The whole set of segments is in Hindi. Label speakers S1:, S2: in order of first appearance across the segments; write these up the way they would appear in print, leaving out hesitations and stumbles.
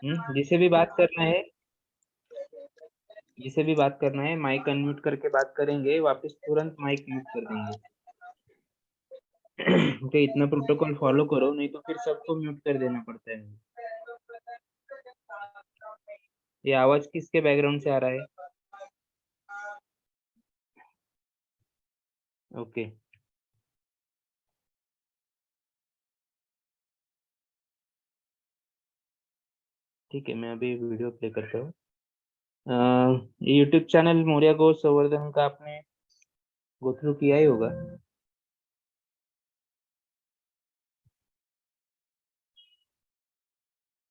S1: जिसे भी बात करना है माइक अनम्यूट करके बात करेंगे, वापस तुरंत माइक म्यूट कर देंगे। ओके, इतना प्रोटोकॉल फॉलो करो, नहीं तो फिर सबको म्यूट कर देना पड़ता है। ये आवाज किसके बैकग्राउंड से आ रहा है? ओके, ठीक है, मैं अभी वीडियो प्ले करता हूँ। यूट्यूब चैनल मौर्य गो संवर्धन का आपने गो थ्रू किया ही होगा।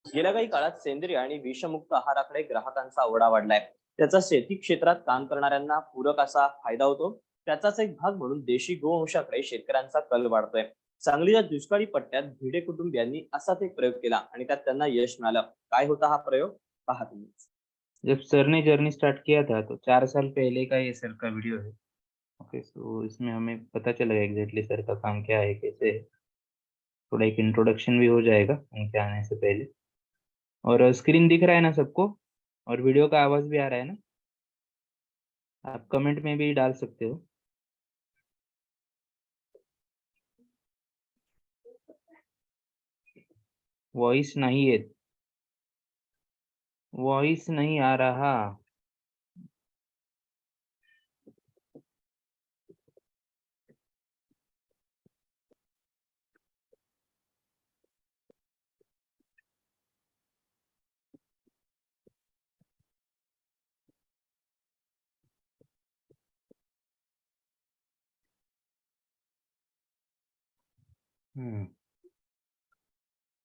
S2: गेल्या काही काळात सेंद्रिय आणि विषमुक्त आहाराकडे ग्राहकांचा ओढा वाढलाय. त्याचा शेती क्षेत्रात काम करणाऱ्यांना पूरक असा फायदा होतो. त्याचाच एक भाग म्हणून देशी गोवंशाकडे शेतकऱ्यांचा कल वाढतोय. सांगलीच्या दुष्काळी पट्ट्यात भिडे कुटुंबियांनी असाच एक प्रयोग केला आणि त्यात त्यांना यश मिळालं. काय होता हा प्रयोग, पहा तुम्ही.
S1: जब सर ने जर्नी स्टार्ट किया था तो 4 साल पहले का ये सर का वीडियो है। ओके, सो इसमें हमें पता चलेगा एग्जैक्टली सर का काम क्या है, कैसे है। थोड़ा एक इंट्रोडक्शन भी हो जाएगा उनके आने से पहले। और स्क्रीन दिख रहा है ना सबको? और वीडियो का आवाज भी आ रहा है ना? आप कमेंट में भी डाल सकते हो। वॉइस नहीं है, वॉइस नहीं आ रहा।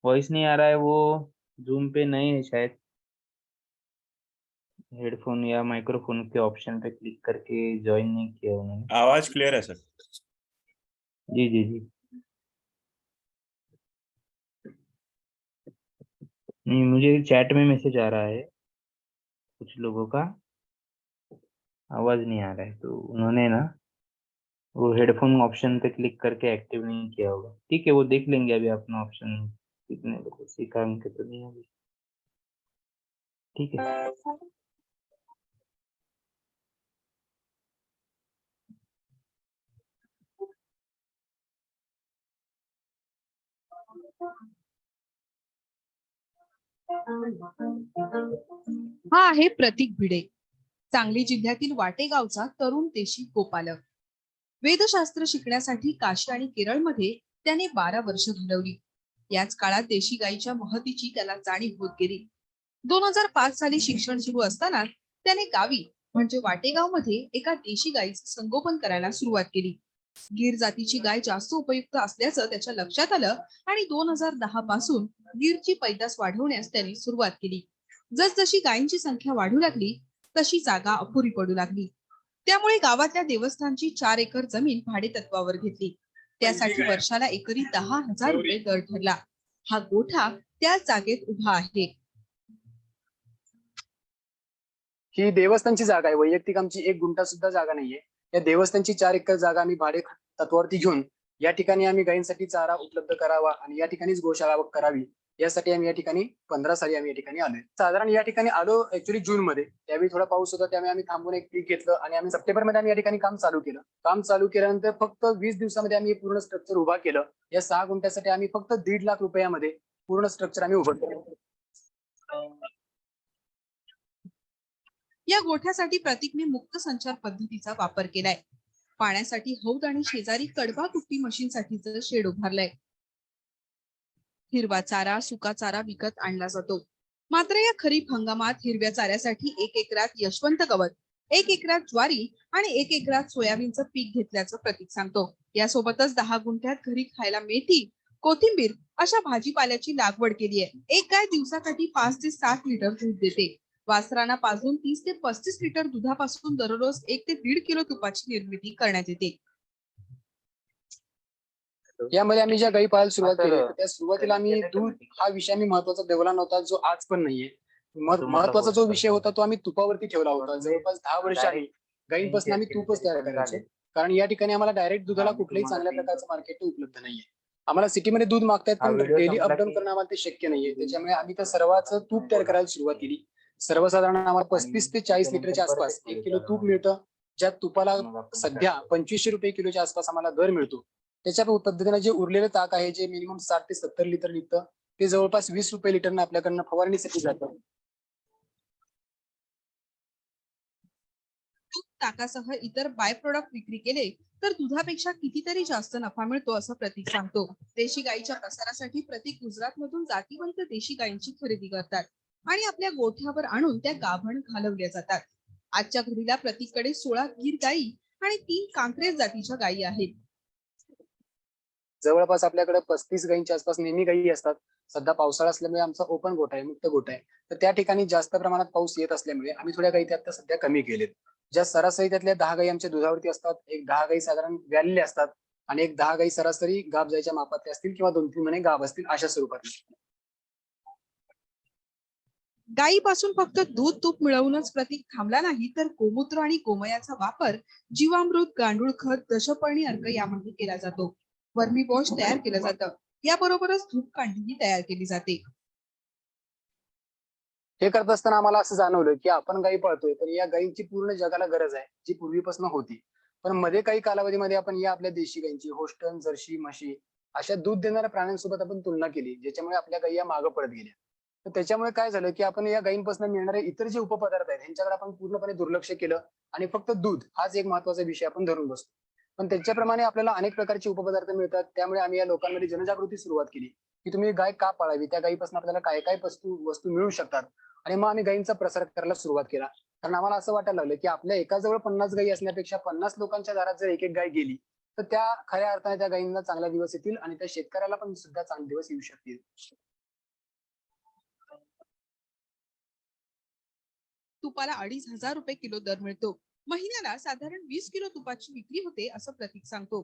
S1: वॉइस नहीं आ रहा है, वो जूम पे नहीं है शायद। हेडफोन या माइक्रोफोन के ऑप्शन पे क्लिक करके ज्वाइन नहीं किया उन्होंने।
S3: आवाज क्लियर है सर?
S1: जी जी जी। नहीं, मुझे चैट में मैसेज आ रहा है कुछ लोगों का, आवाज नहीं आ रहा है, तो उन्होंने ना वो हेडफोन ऑप्शन पे क्लिक करके एक्टिव नहीं किया होगा। ठीक है, वो देख लेंगे अभी अपना ऑप्शन, कितने लोगों सीखा उनके तो नहीं अभी। ठीक है।
S4: हा आहे प्रतीक भिडे, सांगली जिल्ह्यातील वाटेगावचा तरुण देशी गोपालक. वेदशास्त्र शिकण्यासाठी काशी आणि केरळमध्ये त्याने 12 वर्ष घालवली. याच काळात देशी गायीच्या महतीची त्याला जाणीव होत गेली. 2005 साली शिक्षण सुरू असताना त्याने गावी म्हणजे वाटेगावमध्ये एका देशी गायीचं संगोपन करायला सुरुवात केली. गीर जातीची गाय जास्त उपयुक्त असल्याचं त्याच्या लक्षात आलं आणि 2010 पासून गीरची पैदास वाढवण्यास त्यांनी सुरुवात केली. जसजशी गायींची संख्या वाढू लागली तशी जागा अपुरी पडू लागली. त्यामुळे गावातल्या देवस्थानची 4 एकर जमीन भाडेतत्वावर घेतली. त्यासाठी वर्षाला एकरी 10,000 रुपये दर ठरला. हा गोठा त्या जागेत उभा आहे.
S5: ही देवस्थानची जागा आहे, वैयक्तिक आमची 1 गुंठा सुद्धा जागा नाहीये. या देवस्थानची 4 एकर जागा आम्ही भाडे तत्वावरती घेऊन या ठिकाणी आम्ही गायींसाठी चारा उपलब्ध करावा आणि या ठिकाणीच गोशाळा करावी, यासाठी आम्ही या ठिकाणी 15 साली आम्ही या ठिकाणी आलोय. साधारण या ठिकाणी आलो ऍक्च्युली जून मध्ये, त्यावेळी थोडा पाऊस होता, त्यामुळे आम्ही थांबून एक पीक घेतलं आणि आम्ही सप्टेंबर मध्ये आम्ही या ठिकाणी काम चालू केलं. काम चालू केल्यानंतर फक्त 20 दिवसामध्ये आम्ही पूर्ण स्ट्रक्चर उभा केलं. या 6 गुंठ्यासाठी आम्ही फक्त 1.5 लाख रुपयामध्ये पूर्ण स्ट्रक्चर आम्ही उभं केलं.
S4: या गोठ्यासाठी प्रतीकने मुक्त संचार पद्धतीचा वापर केलाय. पाण्यासाठी हौद आणि शेजारी कडबा कुट्टी मशीनसाठीचं शेड उभारलंय. हिरवा चारा, सुका चारा विकत आणला जातो. मात्र या खरीप हंगामात हिरव्या चाऱ्यासाठी 1 एकरात यशवंत गवत, 1 एकरात ज्वारी आणि 1 एकरात सोयाबीनचं पीक घेतल्याचं प्रतीक सांगतो. यासोबतच 10 गुंठ्यात घरी खायला मेथी, कोथिंबीर अशा भाजीपाल्याची लागवड केली आहे. एक गाय दिवसासाठी 5 ते 7 लिटर दूध देते. वासरांना पाजून 30 ते 35 लिटर दुधापासून दररोज 1 ते 1.5 किलो तुपाची निर्मिती करण्यात येते.
S5: यामध्ये आम्ही ज्या गायी पाळायला सुरुवात केली, त्या सुरुवातीला आम्ही दूध हा विषय आम्ही महत्वाचा ठेवला नव्हता, जो आज पण नाहीये. महत्वाचा जो विषय होता तो आम्ही तुपावरती ठेवला होता. जवळपास 10 वर्ष आधी गायींपासून आम्ही तूपच तयार करायचो, कारण या ठिकाणी आम्हाला डायरेक्ट दुधाला कुठल्याही चांगल्या प्रकारचं मार्केट उपलब्ध नाहीये. आम्हाला सिटीमध्ये दूध मागतायत,
S1: हा
S5: पण
S1: व्हिडिओ
S5: डेली
S1: संपला
S5: अपडाऊन
S1: की-
S5: करणं आम्हाला ते शक्य नाहीये. त्याच्यामुळे आम्ही त्या सर्वांचं तूप तयार करायला सुरुवात केली. सर्वसाधारण आम्हाला 35 ते 40 लिटरच्या आसपास 1 किलो तूप मिळतं, ज्या तुपाला
S1: मग आपण
S5: सध्या
S1: start करू.
S5: 2500 रुपये किलोच्या आसपास आम्हाला दर मिळतो. त्याच्या पद्धतीने जे उरलेलं ताक आहे, जे मिनिमम 60 ते 70 लिटर निघतं, ते जवळपास 20 रुपये लिटरनं आपल्याकडनं फवारणीसाठी जातं.
S4: तूप ताकासह इतर बाय प्रोडक्ट विक्री केले तर दुधापेक्षा कितीतरी जास्त नफा मिळतो असं प्रतीक सांगतो. देशी गाईच्या प्रसारासाठी प्रतीक गुजरातमधून जातीवंत देशी गायींची खरेदी करतात आणि आपल्या गोठ्यावर आणून त्या गाभण घालवल्या जातात. आजच्या घडीला प्रतीककडे 16 गीर गायी आणि 3 कांक्रेज जातीच्या गायी आहेत.
S5: जवळपास आपल्याकडे 35 गायींच्या आसपास नेहमी गायी असतात. सध्या पावसाळा असल्यामुळे आमचा ओपन गोठा आहे, मुक्त गोठा आहे. तर त्या ठिकाणी जास्त प्रमाणात पाऊस येत असल्यामुळे आम्ही थोड्या गायी आता सध्या कमी केलेत. ज्या सरासरी त्यातल्या 10 गायी आमच्या दुधावरती असतात, एक 10 गायी साधारण व्यालेल्या असतात आणि एक 10 गायी सरासरी गाभ जायच्या मापातल्या असतील किंवा 2-3 महिने गाभ असतील, अशा स्वरूपात.
S4: गायीपासून फक्त दूध तूप मिळवूनच प्रतीक थांबला नाही, तर गोमूत्र आणि गोमयाचा वापर जीवामृत, गांडूळ खत, दशपर्णी अर्क यामध्ये केला जातो. वर्मी वॉश तयार केलं जातं. याबरोबरच धूप कांडीही तयार केली जाते.
S5: हे करत असताना आम्हाला असं जाणवलं की आपण गायी पाळतोय, पण या गायींची पूर्ण जगाला गरज आहे, जी पूर्वीपासून होती. पण मध्ये काही कालावधीमध्ये आपण या आपल्या देशी गायींची होस्टन, जर्सी, म्हशी अशा दूध देणाऱ्या प्राण्यांसोबत आपण तुलना केली, ज्याच्यामुळे आपल्या गायी या मागं पडत गेल्या. तर त्याच्यामुळे काय झालं की आपण या गायींपासून मिळणारे इतर जे उपपदार्थ आहेत ह्यांच्याकडे आपण पूर्णपणे दुर्लक्ष केलं आणि फक्त दूध हाच एक महत्वाचा विषय आपण धरून बसतो. पण त्याच्याप्रमाणे आपल्याला अनेक प्रकारचे उपपदार्थ मिळतात. त्यामुळे आम्ही या लोकांमध्ये जनजागृती सुरुवात केली की तुम्ही गाय का पाळावी, त्या गायीपासून आपल्याला काय काय वस्तू मिळू शकतात. आणि मग आम्ही गायींचा प्रसार करायला सुरुवात केला. कारण आम्हाला असं वाटायला लागलं की आपल्या एकाजवळ 50 गायी असण्यापेक्षा 50 लोकांच्या दारात जर एक एक गाय गेली तर त्या खऱ्या अर्थाने त्या गायींना चांगले दिवस येतील आणि त्या शेतकऱ्याला पण सुद्धा चांगले दिवस येऊ शकतील.
S4: तुपाला 2,500 रुपये किलो दर मिळतो. महिन्याला साधारण 20 किलो तुपाची विक्री होते असं प्रतीक सांगतो.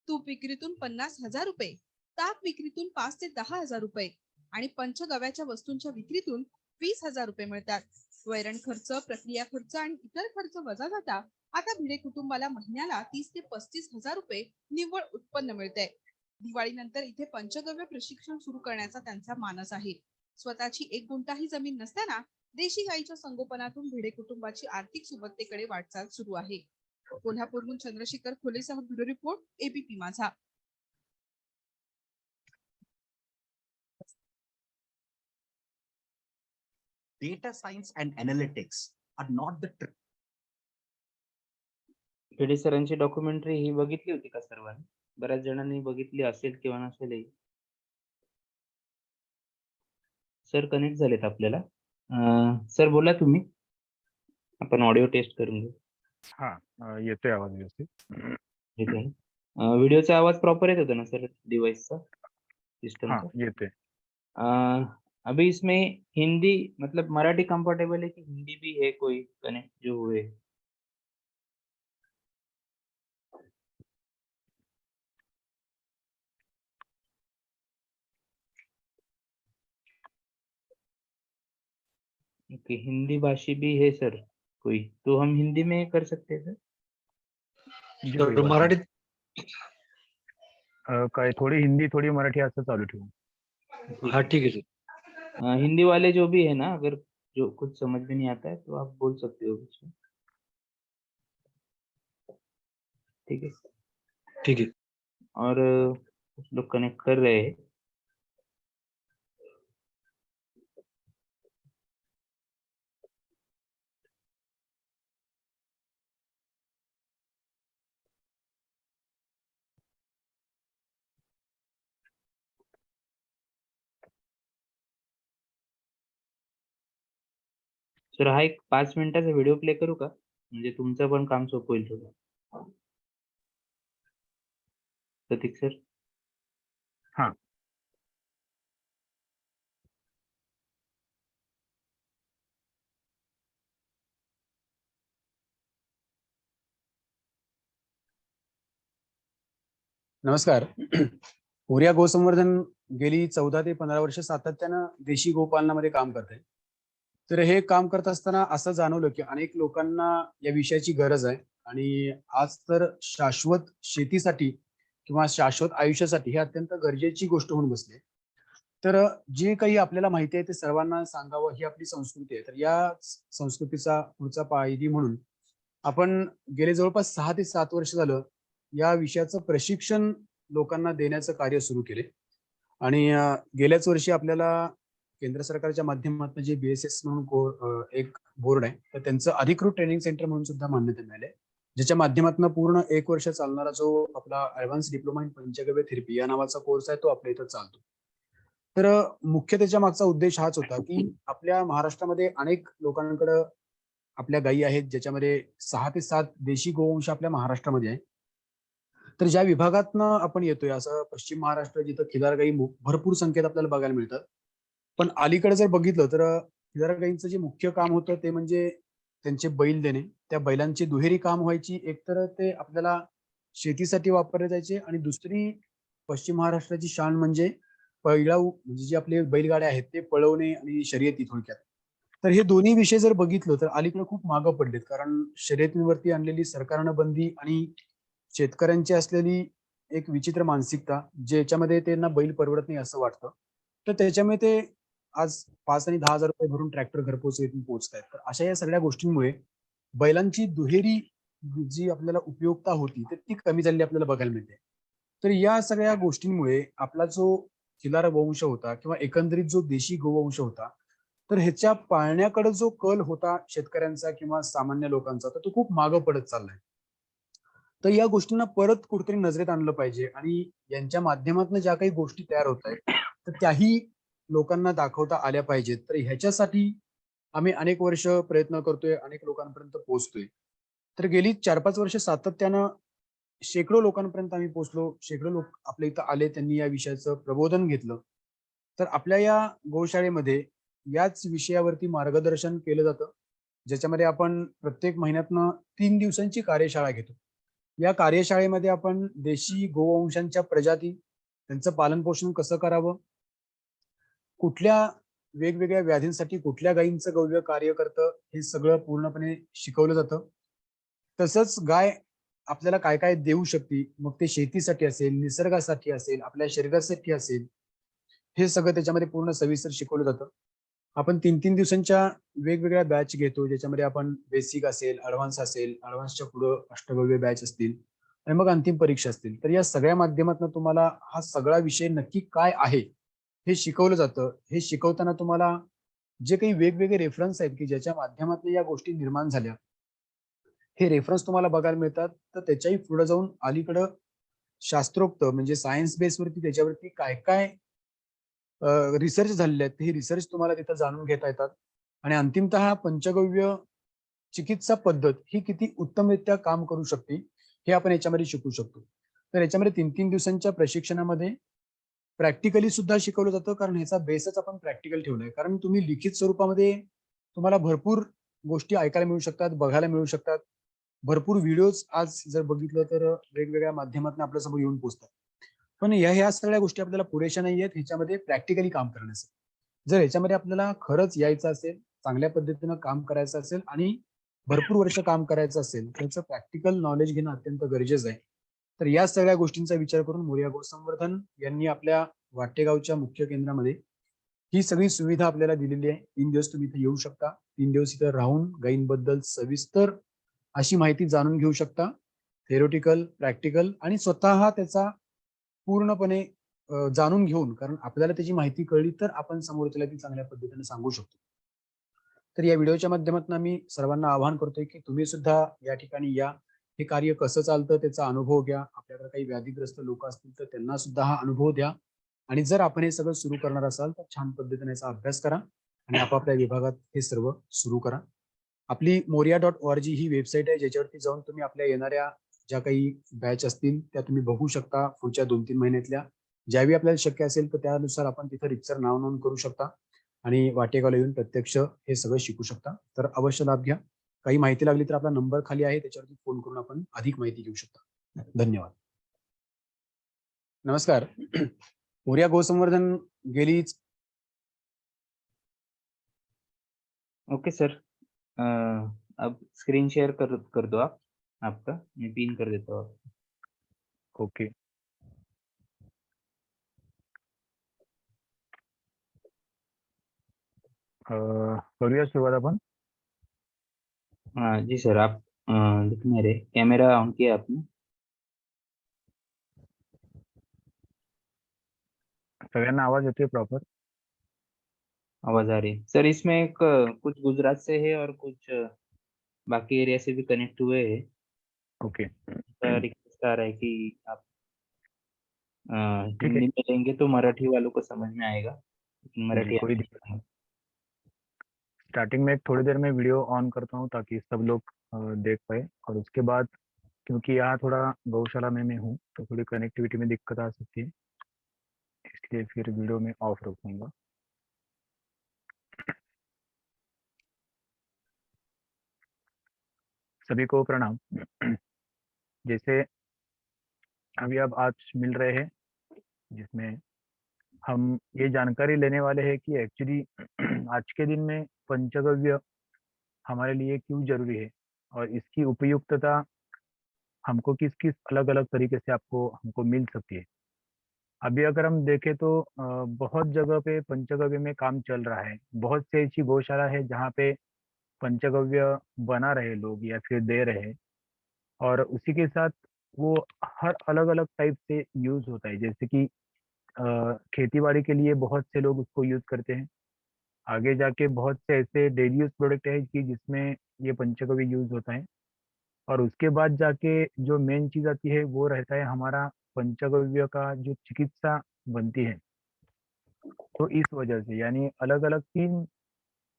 S4: तूप विक्रीतून 50,000 रुपये, ताक विक्रीतून 5 ते 10,000 रुपये आणि पंचगव्याच्या वस्तूंच्या विक्रीतून 20,000 रुपये मिळतात. वैरण खर्च, प्रक्रिया खर्च आणि इतर खर्च वजा जाता आता भिडे कुटुंबाला महिन्याला 30 ते 35,000 रुपये निव्वळ उत्पन्न मिळते. दिवाळीनंतर इथे पंचगव्य प्रशिक्षण सुरू करण्याचा त्यांचा मानस आहे. स्वतःची 1 गुंठाही जमीन नसताना देशी गाईच्या संगोपनातून भिडे कुटुंबाची आर्थिक सुबत्तेकडे वाटचाल सुरू आहे. कोल्हापूरहून चंद्रशेखर खोलेसह ब्युरो रिपोर्ट, एबीपी माझा.
S3: Data science and analytics are not the
S1: Bhide सरांची डॉक्युमेंटरी ही बघितली होती का सर्वांनी? बऱ्याच जणांनी बघितली असेल किंवा नसेलही. सर कनेक्ट झालेत आपल्याला. सर बोला तुम्ही. आपण ऑडिओ टेस्ट करून घेऊ.
S6: येतोय आवाज व्यवस्थित.
S1: ठीक आहे. व्हिडिओचा आवाज प्रॉपर येत होता ना सर डिव्हाइसचा, सिस्टमचा?
S6: येते.
S1: अभी इसमें हिंदी मतलब मराठी कंफर्टेबल है कि हिंदी भी है कोई कनेक्ट जो हुए? ओके, हिंदी भाषी भी है सर कोई, तो हम हिंदी में कर सकते हैं सर?
S6: जी,
S7: तर
S6: कोई बात
S7: मराठीत
S6: नहीं. काय थोडी हिंदी थोडी मराठी असं चालू ठेवू.
S7: हा ठीक है सर.
S1: हिंदी वाले जो भी है ना, अगर जो कुछ समझ में नहीं आता है तो आप बोल सकते हो बीच में. ठीक है.
S7: ठीक है.
S1: और कुछ लोग कनेक्ट कर रहे हैं. सर हा एक 5 मिनिटाचा व्हिडिओ प्ले करू का? म्हणजे तुमचं पण काम सोपं होईल थोडं. प्रतीक सर.
S6: हां.
S5: नमस्कार. ओरिया गोसंवर्धन गेली 14 ते 15 वर्ष सातत्यानं देशी गोपालनामध्ये काम करते. तर हे काम करत असताना असं जाणवलं की अनेक लोकांना या विषयाची गरज आहे आणि आज तर शाश्वत शेतीसाठी किंवा शाश्वत आयुष्यासाठी हे अत्यंत गरजेची गोष्ट होऊन बसली आहे. तर जे काही आपल्याला माहिती आहे ते सर्वांना सांगावं ही आपली संस्कृती आहे. तर या संस्कृतीचा पुढचा पायरी म्हणून आपण गेले जवळपास 6 ते 7 वर्ष झालं या विषयाचं प्रशिक्षण लोकांना देण्याचं कार्य सुरू केले. आणि गेल्याच वर्षी आपल्याला केंद्र सरकारच्या माध्यमातून जे BSS म्हणून एक बोर्ड आहे, तर त्यांचं अधिकृत ट्रेनिंग सेंटर म्हणून सुद्धा मान्यता मिळाली आहे, ज्याच्या माध्यमातून पूर्ण 1 वर्ष चालणारा जो आपला advance diploma in panchagavya therapy या नावाचा कोर्स आहे तो आपल्या इथं चालतो. तर मुख्य त्याच्या मागचा उद्देश हाच होता की आपल्या महाराष्ट्रामध्ये अनेक लोकांकडे आपल्या गायी आहेत, ज्याच्यामध्ये 6 ते 7 देशी गोवंश आपल्या महाराष्ट्रामध्ये आहे. तर ज्या विभागातनं आपण येतोय असं पश्चिम महाराष्ट्र, जिथं खिलार गायी भरपूर संख्येत आपल्याला बघायला मिळतात. पण अलीकडे जर बघितलं तर खिलार गायींचं जे मुख्य काम होतं ते म्हणजे त्यांचे बैल देणे. त्या बैलांची दुहेरी काम व्हायची. एकतर ते आपल्याला शेतीसाठी वापरले जायचे आणि दुसरी पश्चिम महाराष्ट्राची शान म्हणजे पैळाऊ, म्हणजे जे आपले बैलगाड्या आहेत ते पळवणे आणि शर्यती थोडक्यात. तर हे दोन्ही विषय जर बघितलं तर अलीकडे खूप मागं पडलेत, कारण शर्यतींवरती आणलेली सरकारनं बंदी आणि शेतकऱ्यांची असलेली एक विचित्र मानसिकता, ज्याच्यामध्ये त्यांना बैल परवडत नाही असं वाटतं. तर त्याच्यामुळे ते आज 5 आणि 10,000 रुपये भरून ट्रॅक्टर घरपोच येथून पोहोचतायत. तर अशा या सगळ्या गोष्टींमुळे बैलांची दुहेरी जी आपल्याला उपयोगिता होती तर ती कमी झालेली आपल्याला बघायला मिळते. तर या सगळ्या गोष्टींमुळे आपला जो खिलार वंश होता किंवा एकंदरीत जो देशी गोवंश होता, तर ह्याच्या पाळण्याकडे जो कल होता शेतकऱ्यांचा किंवा सामान्य लोकांचा, तर तो खूप मागं पडत चाललाय. तर या गोष्टींना परत कुठेतरी नजरेत आणलं पाहिजे आणि यांच्या माध्यमातून ज्या काही गोष्टी तयार होत आहेत तर त्याही लोकांना दाखवता आल्या पाहिजेत. तर ह्याच्यासाठी आम्ही अनेक वर्ष प्रयत्न करतोय, अनेक लोकांपर्यंत पोहोचतोय. तर गेली 4-5 वर्ष सातत्यानं शेकडो लोकांपर्यंत आम्ही पोहोचलो. शेकडो लोक आपल्या इथं आले, त्यांनी या विषयाचं प्रबोधन घेतलं. तर आपल्या या गोशाळेमध्ये याच विषयावरती मार्गदर्शन केलं जातं, ज्याच्यामध्ये आपण प्रत्येक महिन्यातनं 3 दिवसांची कार्यशाळा घेतो. या कार्यशाळेमध्ये आपण देशी गोवंशांच्या प्रजाती, त्यांचं पालन पोषण कसं करावं, कुठल्या वेगवेगळ्या व्याधींसाठी कुठल्या गायींचं गव्य कार्य करतं, हे सगळं पूर्णपणे शिकवलं जातं. तसंच गाय आपल्याला काय काय देऊ शकते, मग ते शेतीसाठी असेल, निसर्गासाठी असेल, आपल्या शरीरासाठी असेल, हे सगळं त्याच्यामध्ये पूर्ण सविस्तर शिकवलं जातं. आपण 3-3 दिवसांच्या वेगवेगळ्या बॅच घेतो, ज्याच्यामध्ये आपण बेसिक असेल, ऍडव्हान्स असेल, ऍडव्हान्सच्या पुढं अष्टगव्य बॅच असतील आणि मग अंतिम परीक्षा असतील. तर या सगळ्या माध्यमातून तुम्हाला हा सगळा विषय नक्की काय आहे हे शिकवलं जातं. हे शिकवताना तुम्हाला जे काही वेगवेगळे रेफरन्स आहेत की ज्याच्या माध्यमातून या गोष्टी निर्माण झाल्या, हे रेफरन्स तुम्हाला बघायला मिळतात. तर त्याच्याही पुढे जाऊन अलीकडं शास्त्रोक्त म्हणजे सायन्स बेसवरती त्याच्यावरती काय काय रिसर्च झालेले आहेत, हे रिसर्च तुम्हाला तिथं जाणून घेता येतात. आणि अंतिमतः पंचगव्य चिकित्सा पद्धत ही किती उत्तमरित्या काम करू शकते हे आपण याच्यामध्ये शिकू शकतो. तर याच्यामध्ये 3-3 दिवसांच्या प्रशिक्षणामध्ये प्रॅक्टिकली सुद्धा शिकवलं जातं, कारण ह्याचा बेसच आपण प्रॅक्टिकल ठेवलाय. कारण तुम्ही लिखित स्वरूपामध्ये तुम्हाला भरपूर गोष्टी ऐकायला मिळू शकतात, बघायला मिळू शकतात. भरपूर व्हिडिओज आज जर बघितलं तर वेगवेगळ्या माध्यमातून आपल्या समोर येऊन पोहोचतात. पण ह्या सगळ्या गोष्टी आपल्याला पुरेशा नाही आहेत ह्याच्यामध्ये प्रॅक्टिकली काम करण्यासाठी. जर ह्याच्यामध्ये आपल्याला खरंच यायचं असेल, चांगल्या पद्धतीनं काम करायचं असेल आणि भरपूर वर्ष काम करायचं असेल, त्याचं प्रॅक्टिकल नॉलेज घेणं अत्यंत गरजेचं आहे. तर या सगळ्या गोष्टींचा विचार करून मोरया गोसंवर्धन यांनी आपल्या वाटेगावच्या मुख्य केंद्रामध्ये ही सगळी सुविधा आपल्याला दिलेली आहे. 3 दिवस तुम्ही इथे येऊ शकता. 3 दिवस इथे राहून गायींबद्दल सविस्तर अशी माहिती जाणून घेऊ शकता. थेरोटिकल, प्रॅक्टिकल आणि स्वतः त्याचा पूर्णपणे जाणून घेऊन, कारण आपल्याला त्याची माहिती कळली तर आपण समोरच्याला ती चांगल्या पद्धतीने सांगू शकतो. तर या व्हिडिओच्या माध्यमातून आम्ही सर्वांना आवाहन करतोय की तुम्ही सुद्धा या ठिकाणी या, हे कार्य कसं चालतं त्याचा अनुभव घ्या. आपल्याकडे काही व्याधीग्रस्त लोक असतील तर त्यांना सुद्धा हा अनुभव द्या. आणि जर आपण हे सगळं सुरू करणार असाल तर छान पद्धतीने याचा अभ्यास करा आणि आपापल्या विभागात हे सर्व सुरू करा. आपली moria.org ही वेबसाईट आहे, ज्याच्यावरती जाऊन तुम्ही आपल्या येणाऱ्या ज्या काही बॅच असतील त्या तुम्ही बघू शकता. पुढच्या 2-3 महिन्यातल्या ज्यावेळी आपल्याला शक्य असेल तर त्यानुसार आपण तिथं रितसर नाव नोंद करू शकता आणि वाटेगावला येऊन प्रत्यक्ष हे सगळं शिकू शकता. तर अवश्य लाभ घ्या. काही माहिती लागली तर आपला नंबर खाली आहे, त्याच्यावरती फोन करून आपण अधिक माहिती घेऊ शकता. धन्यवाद. नमस्कार. मोरया गोसंवर्धन गेली
S1: ओके सर, अब स्क्रीन शेयर कर दो आप आपका, मैं पिन कर देता हूँ.
S6: ओके. करूया सुरुवात आपण.
S1: हाँ जी सर, आप दिख नहीं रहे, कैमरा ऑन किया आपने?
S6: सगळ्यांना आवाज येतोय प्रॉपर?
S1: आवाज आ रही है सर. इसमें एक कुछ गुजरात से है और कुछ बाकी एरिया से भी कनेक्ट हुए हैं.
S6: ओके.
S1: रिक्वेस्ट आ रहा है कि आप
S6: ठीक है.
S1: हिंदी में लेंगे तो मराठी वालों को समझ में आएगा, लेकिन
S6: जी,
S1: मराठी
S6: कोई
S1: आने
S6: दिक्कत
S1: नहीं.
S6: स्टार्टिंग में थोड़ी देर में वीडियो ऑन करता हूँ ताकि सब लोग देख पाए, और उसके बाद क्योंकि यहाँ थोड़ा गौशाला में मैं हूँ तो थोड़ी कनेक्टिविटी में दिक्कत आ सकती है, इसलिए फिर वीडियो में ऑफ रखूंगा. सभी को प्रणाम. जैसे अभी अब आज मिल रहे हैं, जिसमें हम ये जानकारी लेने वाले हैं कि एक्चुअली आज के दिन में पंचगव्य हमारे लिए क्यों जरूरी है और इसकी उपयुक्तता हमको किस किस अलग अलग तरीके से आपको हमको मिल सकती है. अभी अगर हम देखें तो बहुत जगह पे पंचगव्य में काम चल रहा है. बहुत से ऐसी गौशाला है जहाँ पे पंचगव्य बना रहे लोग या फिर दे रहे हैं, और उसी के साथ वो हर अलग अलग टाइप से यूज होता है. जैसे कि खेती बाड़ी के लिए बहुत से लोग उसको यूज करते हैं. आगे जाके बहुत से ऐसे डेली यूज प्रोडक्ट है कि जिसमें ये पंचगव्य यूज होता है, और उसके बाद जाके जो मेन चीज आती है वो रहता है हमारा पंचगव्य का जो चिकित्सा बनती है. तो इस वजह से यानी अलग अलग 3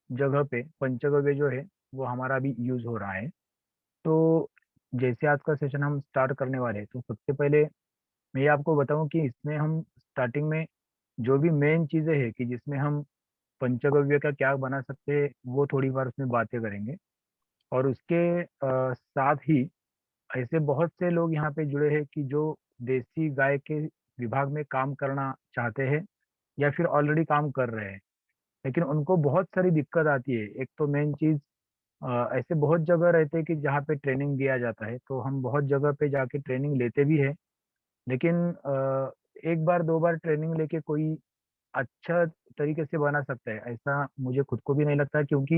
S6: जगह पे पंचगव्य जो है वो हमारा भी यूज हो रहा है. तो जैसे आज का सेशन हम स्टार्ट करने वाले हैं, तो सबसे पहले मैं ये आपको बताऊं कि इसमें हम स्टार्टिंग में जो भी मेन चीजें हैं कि जिसमें हम पंचगव्य का क्या बना सकते हैं वो थोड़ी बार उसमें बातें करेंगे. और उसके साथ ही ऐसे बहुत से लोग यहाँ पे जुड़े हैं कि जो देसी गाय के विभाग में काम करना चाहते हैं या फिर ऑलरेडी काम कर रहे हैं, लेकिन उनको बहुत सारी दिक्कत आती है. एक तो मेन चीज ऐसे बहुत जगह रहते हैं कि जहाँ पे ट्रेनिंग दिया जाता है, तो हम बहुत जगह पे जाके ट्रेनिंग लेते भी है, लेकिन एक बार 2 बार ट्रेनिंग लेके कोई अच्छा तरीके से बना सकता है ऐसा मुझे खुद को भी नहीं लगता, क्योंकि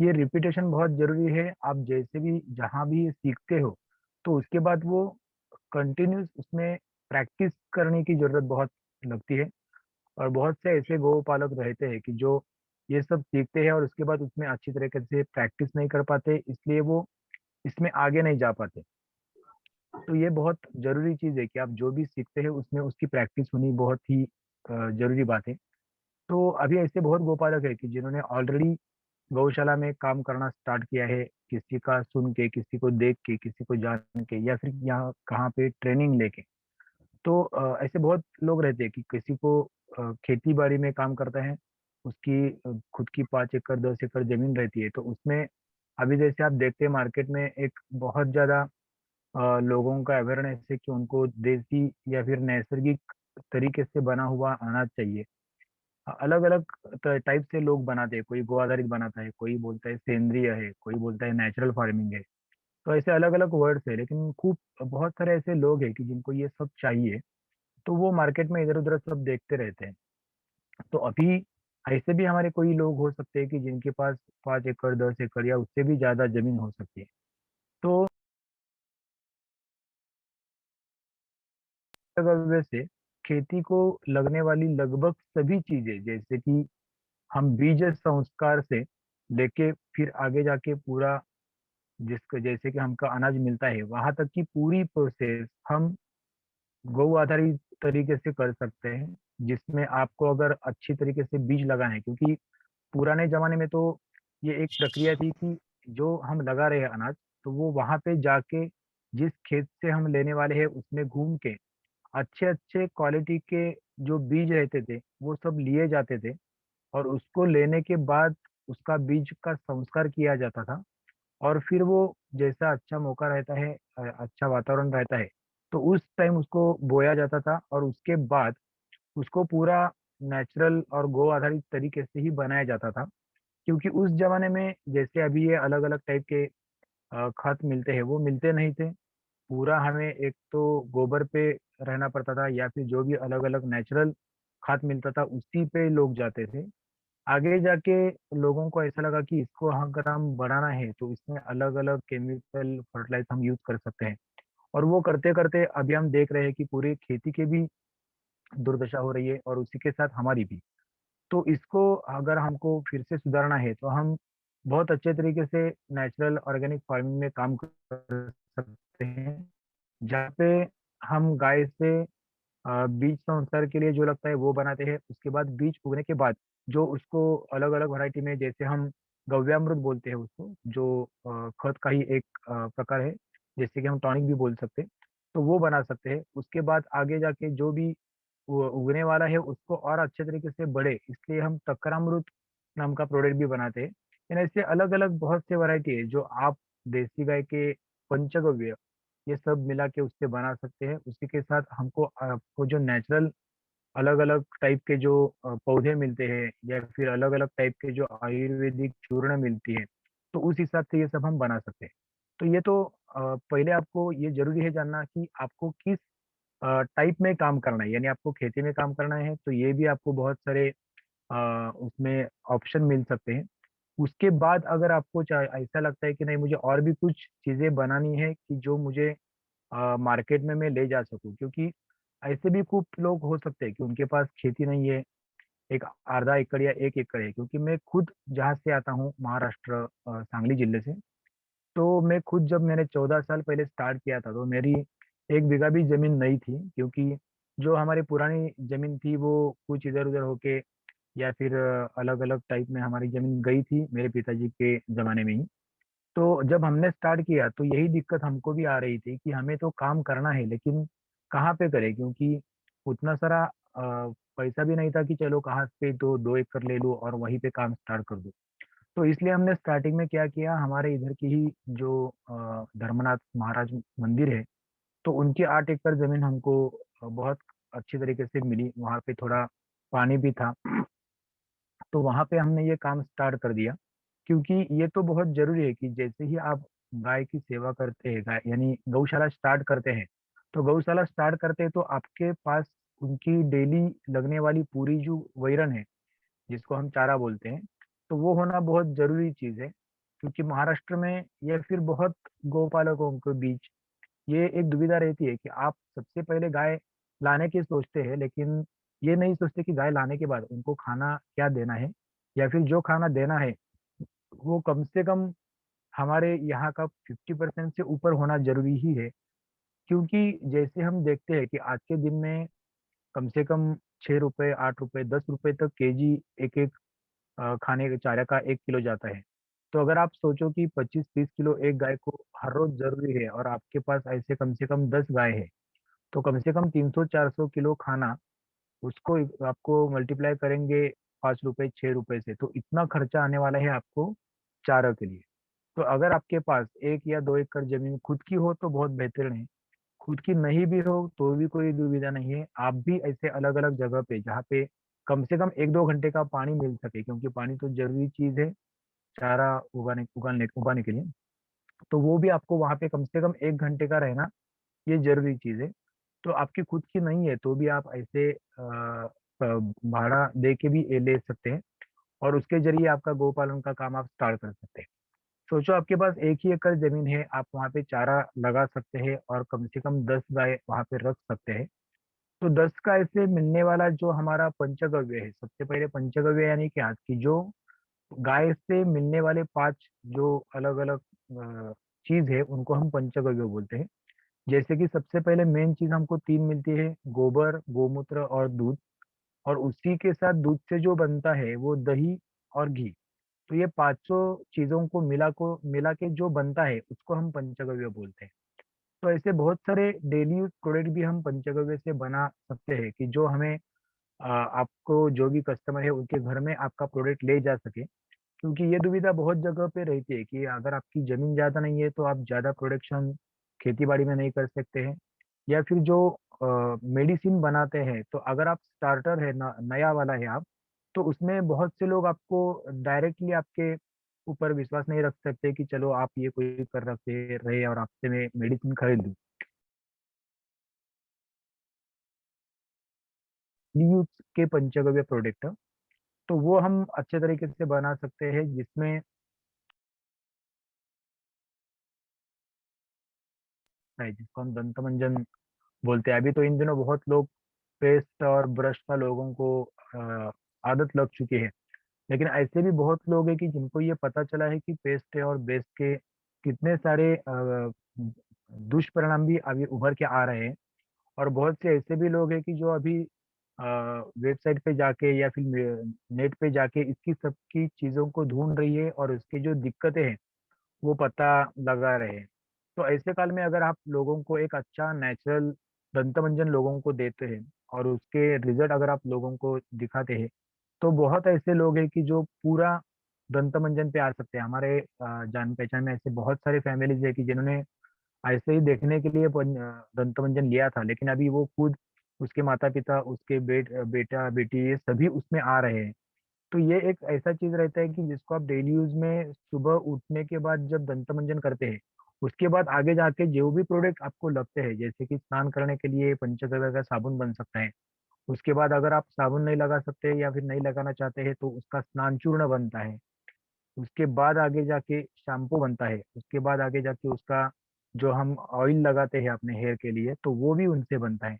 S6: ये रिपीटेशन बहुत जरूरी है. आप जैसे भी जहाँ भी ये सीखते हो तो उसके बाद वो कंटिन्यूस उसमें प्रैक्टिस करने की जरूरत बहुत लगती है. और बहुत से ऐसे गौपालक रहते हैं कि जो ये सब सीखते हैं और उसके बाद उसमें अच्छी तरीके से प्रैक्टिस नहीं कर पाते, इसलिए वो इसमें आगे नहीं जा पाते. तो ये बहुत जरूरी चीज है कि आप जो भी सीखते हैं उसमें उसकी प्रैक्टिस होनी बहुत ही जरूरी बात है. तो अभी ऐसे बहुत गोपालक है कि जिन्होंने ऑलरेडी गौशाला में काम करना स्टार्ट किया है, किसी का सुन के, किसी को देख के, किसी को जान के, या फिर यहाँ कहाँ पे ट्रेनिंग लेके. तो ऐसे बहुत लोग रहते हैं कि किसी को खेती बाड़ी में काम करता है, उसकी खुद की 5 एकड़ 10 एकड़ जमीन रहती है, तो उसमें अभी जैसे आप देखते हैं मार्केट में एक बहुत ज्यादा लोगों का अवेयरनेस है कि उनको देसी या फिर नैसर्गिक तरीके से बना हुआ अनाज चाहिए. अलग अलग टाइप से लोग बनाते हैं. कोई गो आधारित बनाता है, कोई बोलता है सेंद्रिय है, कोई बोलता है नेचुरल फार्मिंग है. तो ऐसे अलग अलग वर्ड्स है, लेकिन खूब बहुत सारे ऐसे लोग हैं कि जिनको ये सब चाहिए, तो वो मार्केट में इधर उधर सब देखते रहते हैं. तो अभी ऐसे भी हमारे कोई लोग हो सकते हैं कि जिनके पास 5 एकड़ 10 एकड़ या उससे भी ज्यादा जमीन हो सकती है. तो अगर से खेती को लगने वाली लगभग सभी चीजें, जैसे कि हम बीज संस्कार से लेके फिर आगे जाके पूरा जिसको जैसे कि हमका अनाज मिलता है वहां तक की पूरी प्रोसेस हम गौ आधारित तरीके से कर सकते हैं. जिसमें आपको अगर अच्छी तरीके से बीज लगाना है, क्योंकि पुराने जमाने में तो ये एक प्रक्रिया थी कि जो हम लगा रहे हैं अनाज, तो वो वहां पे जाके जिस खेत से हम लेने वाले हैं उसमें घूम के अच्छे अच्छे क्वालिटी के जो बीज रहते थे वो सब लिए जाते थे, और उसको लेने के बाद उसका बीज का संस्कार किया जाता था. और फिर वो जैसा अच्छा मौका रहता है, अच्छा वातावरण रहता है, तो उस टाइम उसको बोया जाता था, और उसके बाद उसको पूरा नेचुरल और गो आधारित तरीके से ही बनाया जाता था. क्योंकि उस जमाने में जैसे अभी ये अलग अलग टाइप के खाद मिलते हैं वो मिलते नहीं थे. पूरा हमें एक तो गोबर पे रहना पड़ता था, या फिर जो भी अलग अलग नेचुरल खाद मिलता था उसी पे लोग जाते थे. आगे जाके लोगों को ऐसा लगा कि इसको अगर हम बढ़ाना है तो इसमें अलग अलग केमिकल फर्टिलाइज हम यूज कर सकते हैं। और वो करते करते अभी हम देख रहे हैं कि पूरी खेती की भी दुर्दशा हो रही है और उसी के साथ हमारी भी। तो इसको अगर हमको फिर से सुधारना है तो हम बहुत अच्छे तरीके से नेचुरल ऑर्गेनिक फार्मिंग में काम कर सकते हैं, जहाँ पे हम गाय से बीज संस्कार के लिए जो लगता है वो बनाते हैं। उसके बाद बीज उगने के बाद जो उसको अलग अलग वैरायटी में, जैसे हम गव्यामृत बोलते हैं उसको, जो खत का ही एक प्रकार है, जैसे कि हम टॉनिक भी बोल सकते हैं, तो वो बना सकते हैं। उसके बाद आगे जाके जो भी उगने वाला है उसको और अच्छे तरीके से बढ़े, इसलिए हम तकरामृत नाम का प्रोडक्ट भी बनाते हैं। यानी ऐसे अलग अलग बहुत से वैरायटी है जो आप देसी गाय के पंचगव्य ये सब मिला के उससे बना सकते हैं। उसी के साथ हमको आपको जो नेचुरल अलग अलग टाइप के जो पौधे मिलते हैं या फिर अलग अलग टाइप के जो आयुर्वेदिक चूर्ण मिलती है, तो उस हिसाब से ये सब हम बना सकते हैं। तो ये तो पहले आपको ये जरूरी है जानना कि आपको किस टाइप में काम करना है। यानी आपको खेती में काम करना है तो ये भी आपको बहुत सारे उसमें ऑप्शन मिल सकते हैं। उसके बाद अगर आपको ऐसा लगता है कि नहीं मुझे और भी कुछ चीजें बनानी है कि जो मुझे मार्केट में मैं ले जा सकूं, क्योंकि ऐसे भी खूब लोग हो सकते हैं कि उनके पास खेती नहीं है, एक आधा एकड़ या 1 एकड़ है। क्योंकि मैं खुद जहाँ से आता हूँ महाराष्ट्र, सांगली जिले से, तो मैं खुद जब मैंने 14 साल पहले स्टार्ट किया था तो मेरी 1 बीघा भी जमीन नहीं थी। क्योंकि जो हमारी पुरानी जमीन थी वो कुछ इधर उधर होके या फिर अलग अलग टाइप में हमारी जमीन गई थी मेरे पिताजी के जमाने में ही। तो जब हमने स्टार्ट किया तो यही दिक्कत हमको भी आ रही थी कि हमें तो काम करना है लेकिन कहाँ पे करें, क्योंकि उतना सारा पैसा भी नहीं था कि चलो कहाँ पे तो 2 एकड़ ले लूँ और वहीं पे काम स्टार्ट कर दूँ। तो इसलिए हमने स्टार्टिंग में क्या किया, हमारे इधर की ही जो धर्मनाथ महाराज मंदिर है, तो उनकी 8 एकड़ जमीन हमको बहुत अच्छी तरीके से मिली। वहाँ पे थोड़ा पानी भी था, तो वहां पे हमने ये काम स्टार्ट कर दिया। क्योंकि ये तो बहुत जरूरी है कि जैसे ही आप गाय की सेवा करते हैं, गाय यानी गौशाला स्टार्ट करते हैं, तो गौशाला स्टार्ट करते हैं तो आपके पास उनकी डेली लगने वाली पूरी जो वैरण है, जिसको हम चारा बोलते हैं, तो वो होना बहुत जरूरी चीज है। क्योंकि महाराष्ट्र में या फिर बहुत गौपालकों के बीच ये एक दुविधा रहती है कि आप सबसे पहले गाय लाने की सोचते हैं, लेकिन ये नहीं सोचते कि गाय लाने के बाद उनको खाना क्या देना है, या फिर जो खाना देना है वो कम से कम हमारे यहाँ का 50% से ऊपर होना जरूरी ही है। क्योंकि जैसे हम देखते हैं कि आज के दिन में कम से कम 6 रुपए, 8 रुपए, 10 रुपए तक केजी एक एक खाने के चारे का 1 किलो जाता है। तो अगर आप सोचो कि 25-30 किलो एक गाय को हर रोज जरूरी है और आपके पास ऐसे कम से कम 10 गाय है, तो कम से कम 300-400 किलो खाना, उसको आपको मल्टीप्लाई करेंगे 5 रुपए 6 रुपए से, तो इतना खर्चा आने वाला है आपको चारा के लिए। तो अगर आपके पास 1 या 2 एकड़ जमीन खुद की हो तो बहुत बेहतरीन है। खुद की नहीं भी हो तो भी कोई दुविधा नहीं है। आप भी ऐसे अलग अलग जगह पे जहाँ पे कम से कम 1-2 घंटे का पानी मिल सके, क्योंकि पानी तो जरूरी चीज है चारा उगाने के लिए, तो वो भी आपको वहाँ पे कम से कम 1 घंटे का रहना ये जरूरी चीज है। तो आपकी खुद की नहीं है तो भी आप ऐसे भाड़ा दे के भी ये ले सकते हैं और उसके जरिए आपका गोपालन का काम आप स्टार्ट कर सकते हैं। सोचो आपके पास 1 ही एकड़ जमीन है, आप वहाँ पे चारा लगा सकते हैं और कम से कम 10 गाय वहाँ पे रख सकते हैं। तो 10 गाय से मिलने वाला जो हमारा पंचगव्य है, सबसे पहले पंचगव्य यानी क्या कि जो गाय से मिलने वाले 5 जो अलग अलग चीज है उनको हम पंचगव्य बोलते हैं। जैसे कि सबसे पहले मेन चीज हमको 3 मिलती है, गोबर, गोमूत्र और दूध। और उसी के साथ दूध से जो बनता है वो दही और घी। तो ये पांचों चीजों को मिला के जो बनता है उसको हम पंचगव्य बोलते हैं। तो ऐसे बहुत सारे डेली यूज प्रोडक्ट भी हम पंचगव्य से बना सकते हैं कि जो हमें आपको जो भी कस्टमर है उनके घर में आपका प्रोडक्ट ले जा सके। क्योंकि ये दुविधा बहुत जगह पे रहती है कि अगर आपकी जमीन ज्यादा नहीं है तो आप ज्यादा प्रोडक्शन खेती बाड़ी में नहीं कर सकते हैं। या फिर जो मेडिसिन बनाते हैं, तो अगर आप स्टार्टर है नया वाला है आप, तो उसमें बहुत से लोग आपको डायरेक्टली आपके ऊपर विश्वास नहीं रख सकते कि चलो आप ये कोई कर रखे रहे और आपसे मैं मेडिसिन खरीद लूँ। यूज के पंचगव्य प्रोडक्ट तो वो हम अच्छे तरीके से बना सकते हैं, जिसमें है जिसको हम दंत मंजन बोलते हैं। अभी तो इन दिनों बहुत लोग पेस्ट और ब्रश का लोगों को आदत लग चुकी है, लेकिन ऐसे भी बहुत लोग हैं कि जिनको ये पता चला है कि पेस्ट और बेस्ट के कितने सारे दुष्परिणाम भी अभी उभर के आ रहे हैं। और बहुत से ऐसे भी लोग हैं कि जो अभी वेबसाइट पे जाके या फिर नेट पे जाके इसकी सबकी चीजों को ढूंढ रही है और उसकी जो दिक्कतें हैं वो पता लगा रहे हैं। तो ऐसे काल में अगर आप लोगों को एक अच्छा नेचुरल दंतमंजन लोगों को देते हैं और उसके रिजल्ट अगर आप लोगों को दिखाते हैं, तो बहुत ऐसे लोग हैं कि जो पूरा दंतमंजन पे आ सकते हैं। हमारे जान पहचान में ऐसे बहुत सारे फैमिलीज है कि जिन्होंने ऐसे ही देखने के लिए दंतमंजन लिया था, लेकिन अभी वो खुद, उसके माता पिता, उसके बेटा बेटी, ये सभी उसमें आ रहे हैं। तो ये एक ऐसा चीज रहता है कि जिसको आप डेली यूज में सुबह उठने के बाद जब दंतमंजन करते हैं, उसके बाद आगे जाके जो भी प्रोडक्ट आपको लगते हैं, जैसे कि स्नान करने के लिए पंचगव्य का साबुन बन सकता है। उसके बाद अगर आप साबुन नहीं लगा सकते या फिर नहीं लगाना चाहते हैं तो उसका स्नान चूर्ण बनता है। उसके बाद आगे जाके शैम्पू बनता है। उसके बाद आगे जाके उसका जो हम ऑयल लगाते हैं अपने हेयर के लिए, तो वो भी उनसे बनता है।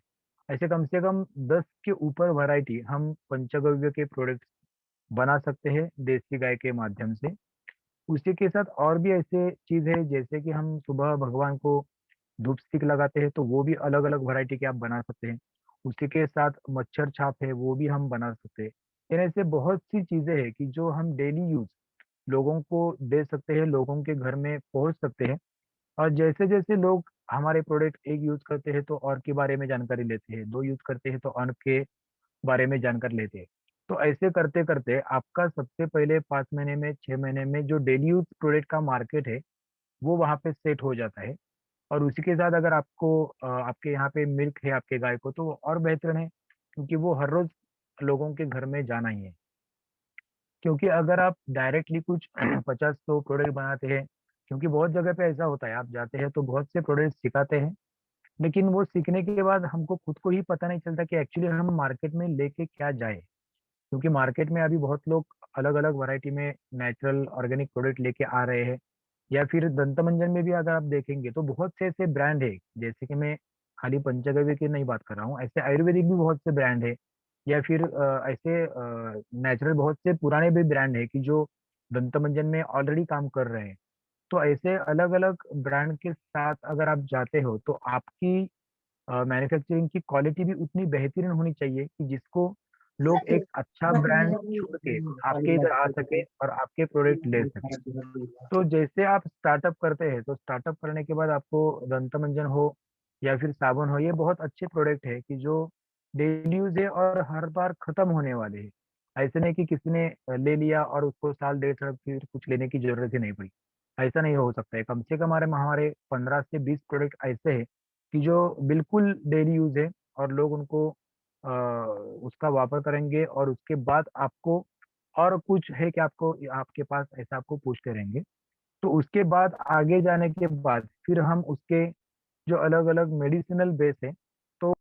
S6: ऐसे कम से कम 10 के ऊपर वैरायटी हम पंचगव्य के प्रोडक्ट बना सकते हैं देसी गाय के माध्यम से। उसी के साथ और भी ऐसे चीज है, जैसे कि हम सुबह भगवान को धूप स्टिक लगाते हैं, तो वो भी अलग अलग वैरायटी के आप बना सकते हैं। उसी के साथ मच्छर छाप है, वो भी हम बना सकते हैं। यानी ऐसे बहुत सी चीजें हैं कि जो हम डेली यूज लोगों को दे सकते हैं, लोगों के घर में पहुंच सकते हैं। और जैसे जैसे लोग हमारे प्रोडक्ट एक यूज करते हैं तो और के बारे में जानकारी लेते हैं, दो यूज करते हैं तो और के बारे में जानकारी लेते हैं। तो ऐसे करते करते आपका सबसे पहले 5 महीने में, 6 महीने में जो डेली यूज प्रोडक्ट का मार्केट है वो वहाँ पे सेट हो जाता है। और उसी के साथ अगर आपको आपके यहाँ पे मिल्क है आपके गाय को, तो वो और बेहतर है, क्योंकि वो हर रोज लोगों के घर में जाना ही है। क्योंकि अगर आप डायरेक्टली कुछ 50-100 प्रोडक्ट बनाते हैं, क्योंकि बहुत जगह पे ऐसा होता है, आप जाते हैं तो बहुत से प्रोडक्ट सिखाते हैं, लेकिन वो सीखने के बाद हमको खुद को ही पता नहीं चलता कि एक्चुअली हम मार्केट में लेके क्या जाए। क्योंकि मार्केट में अभी बहुत लोग अलग अलग वैरायटी में नेचुरल ऑर्गेनिक प्रोडक्ट लेके आ रहे हैं। या फिर दंतमंजन में भी अगर आप देखेंगे तो बहुत से ऐसे ब्रांड है, जैसे कि मैं खाली पंचगव्य की नहीं बात कर रहा हूँ, ऐसे आयुर्वेदिक भी बहुत से ब्रांड है। या फिर ऐसे नेचुरल बहुत से पुराने भी ब्रांड है कि जो दंतमंजन में ऑलरेडी काम कर रहे हैं। तो ऐसे अलग अलग ब्रांड के साथ अगर आप जाते हो तो आपकी मैन्युफैक्चरिंग की क्वालिटी भी उतनी बेहतरीन होनी चाहिए कि जिसको लोग एक अच्छा ब्रांड छोड़ के आपके इधर आ सके और आपके प्रोडक्ट ले सके। तो जैसे आप स्टार्टअप करते हैं, तो स्टार्टअप करने के बाद आपको दंतमंजन हो या फिर साबुन हो, ये बहुत अच्छे प्रोडक्ट है कि जो डेली यूज है और हर बार खत्म होने वाले हैं। ऐसे नहीं कि किसी ने ले लिया और उसको साल 1.5 साल फिर कुछ लेने की जरूरत ही नहीं पड़ी। ऐसा नहीं हो सकता है। कम से कम हमारे हमारे 15 से 20 प्रोडक्ट ऐसे हैं कि जो बिल्कुल डेली यूज है और लोग उनको उसका वापर करेंगे, और उसके बाद आपको और कुछ है कि आपको आपके पास ऐसा आपको पूछते रहेंगे। तो उसके बाद आगे जाने के बाद फिर हम उसके जो अलग अलग मेडिसिनल बेस है, तो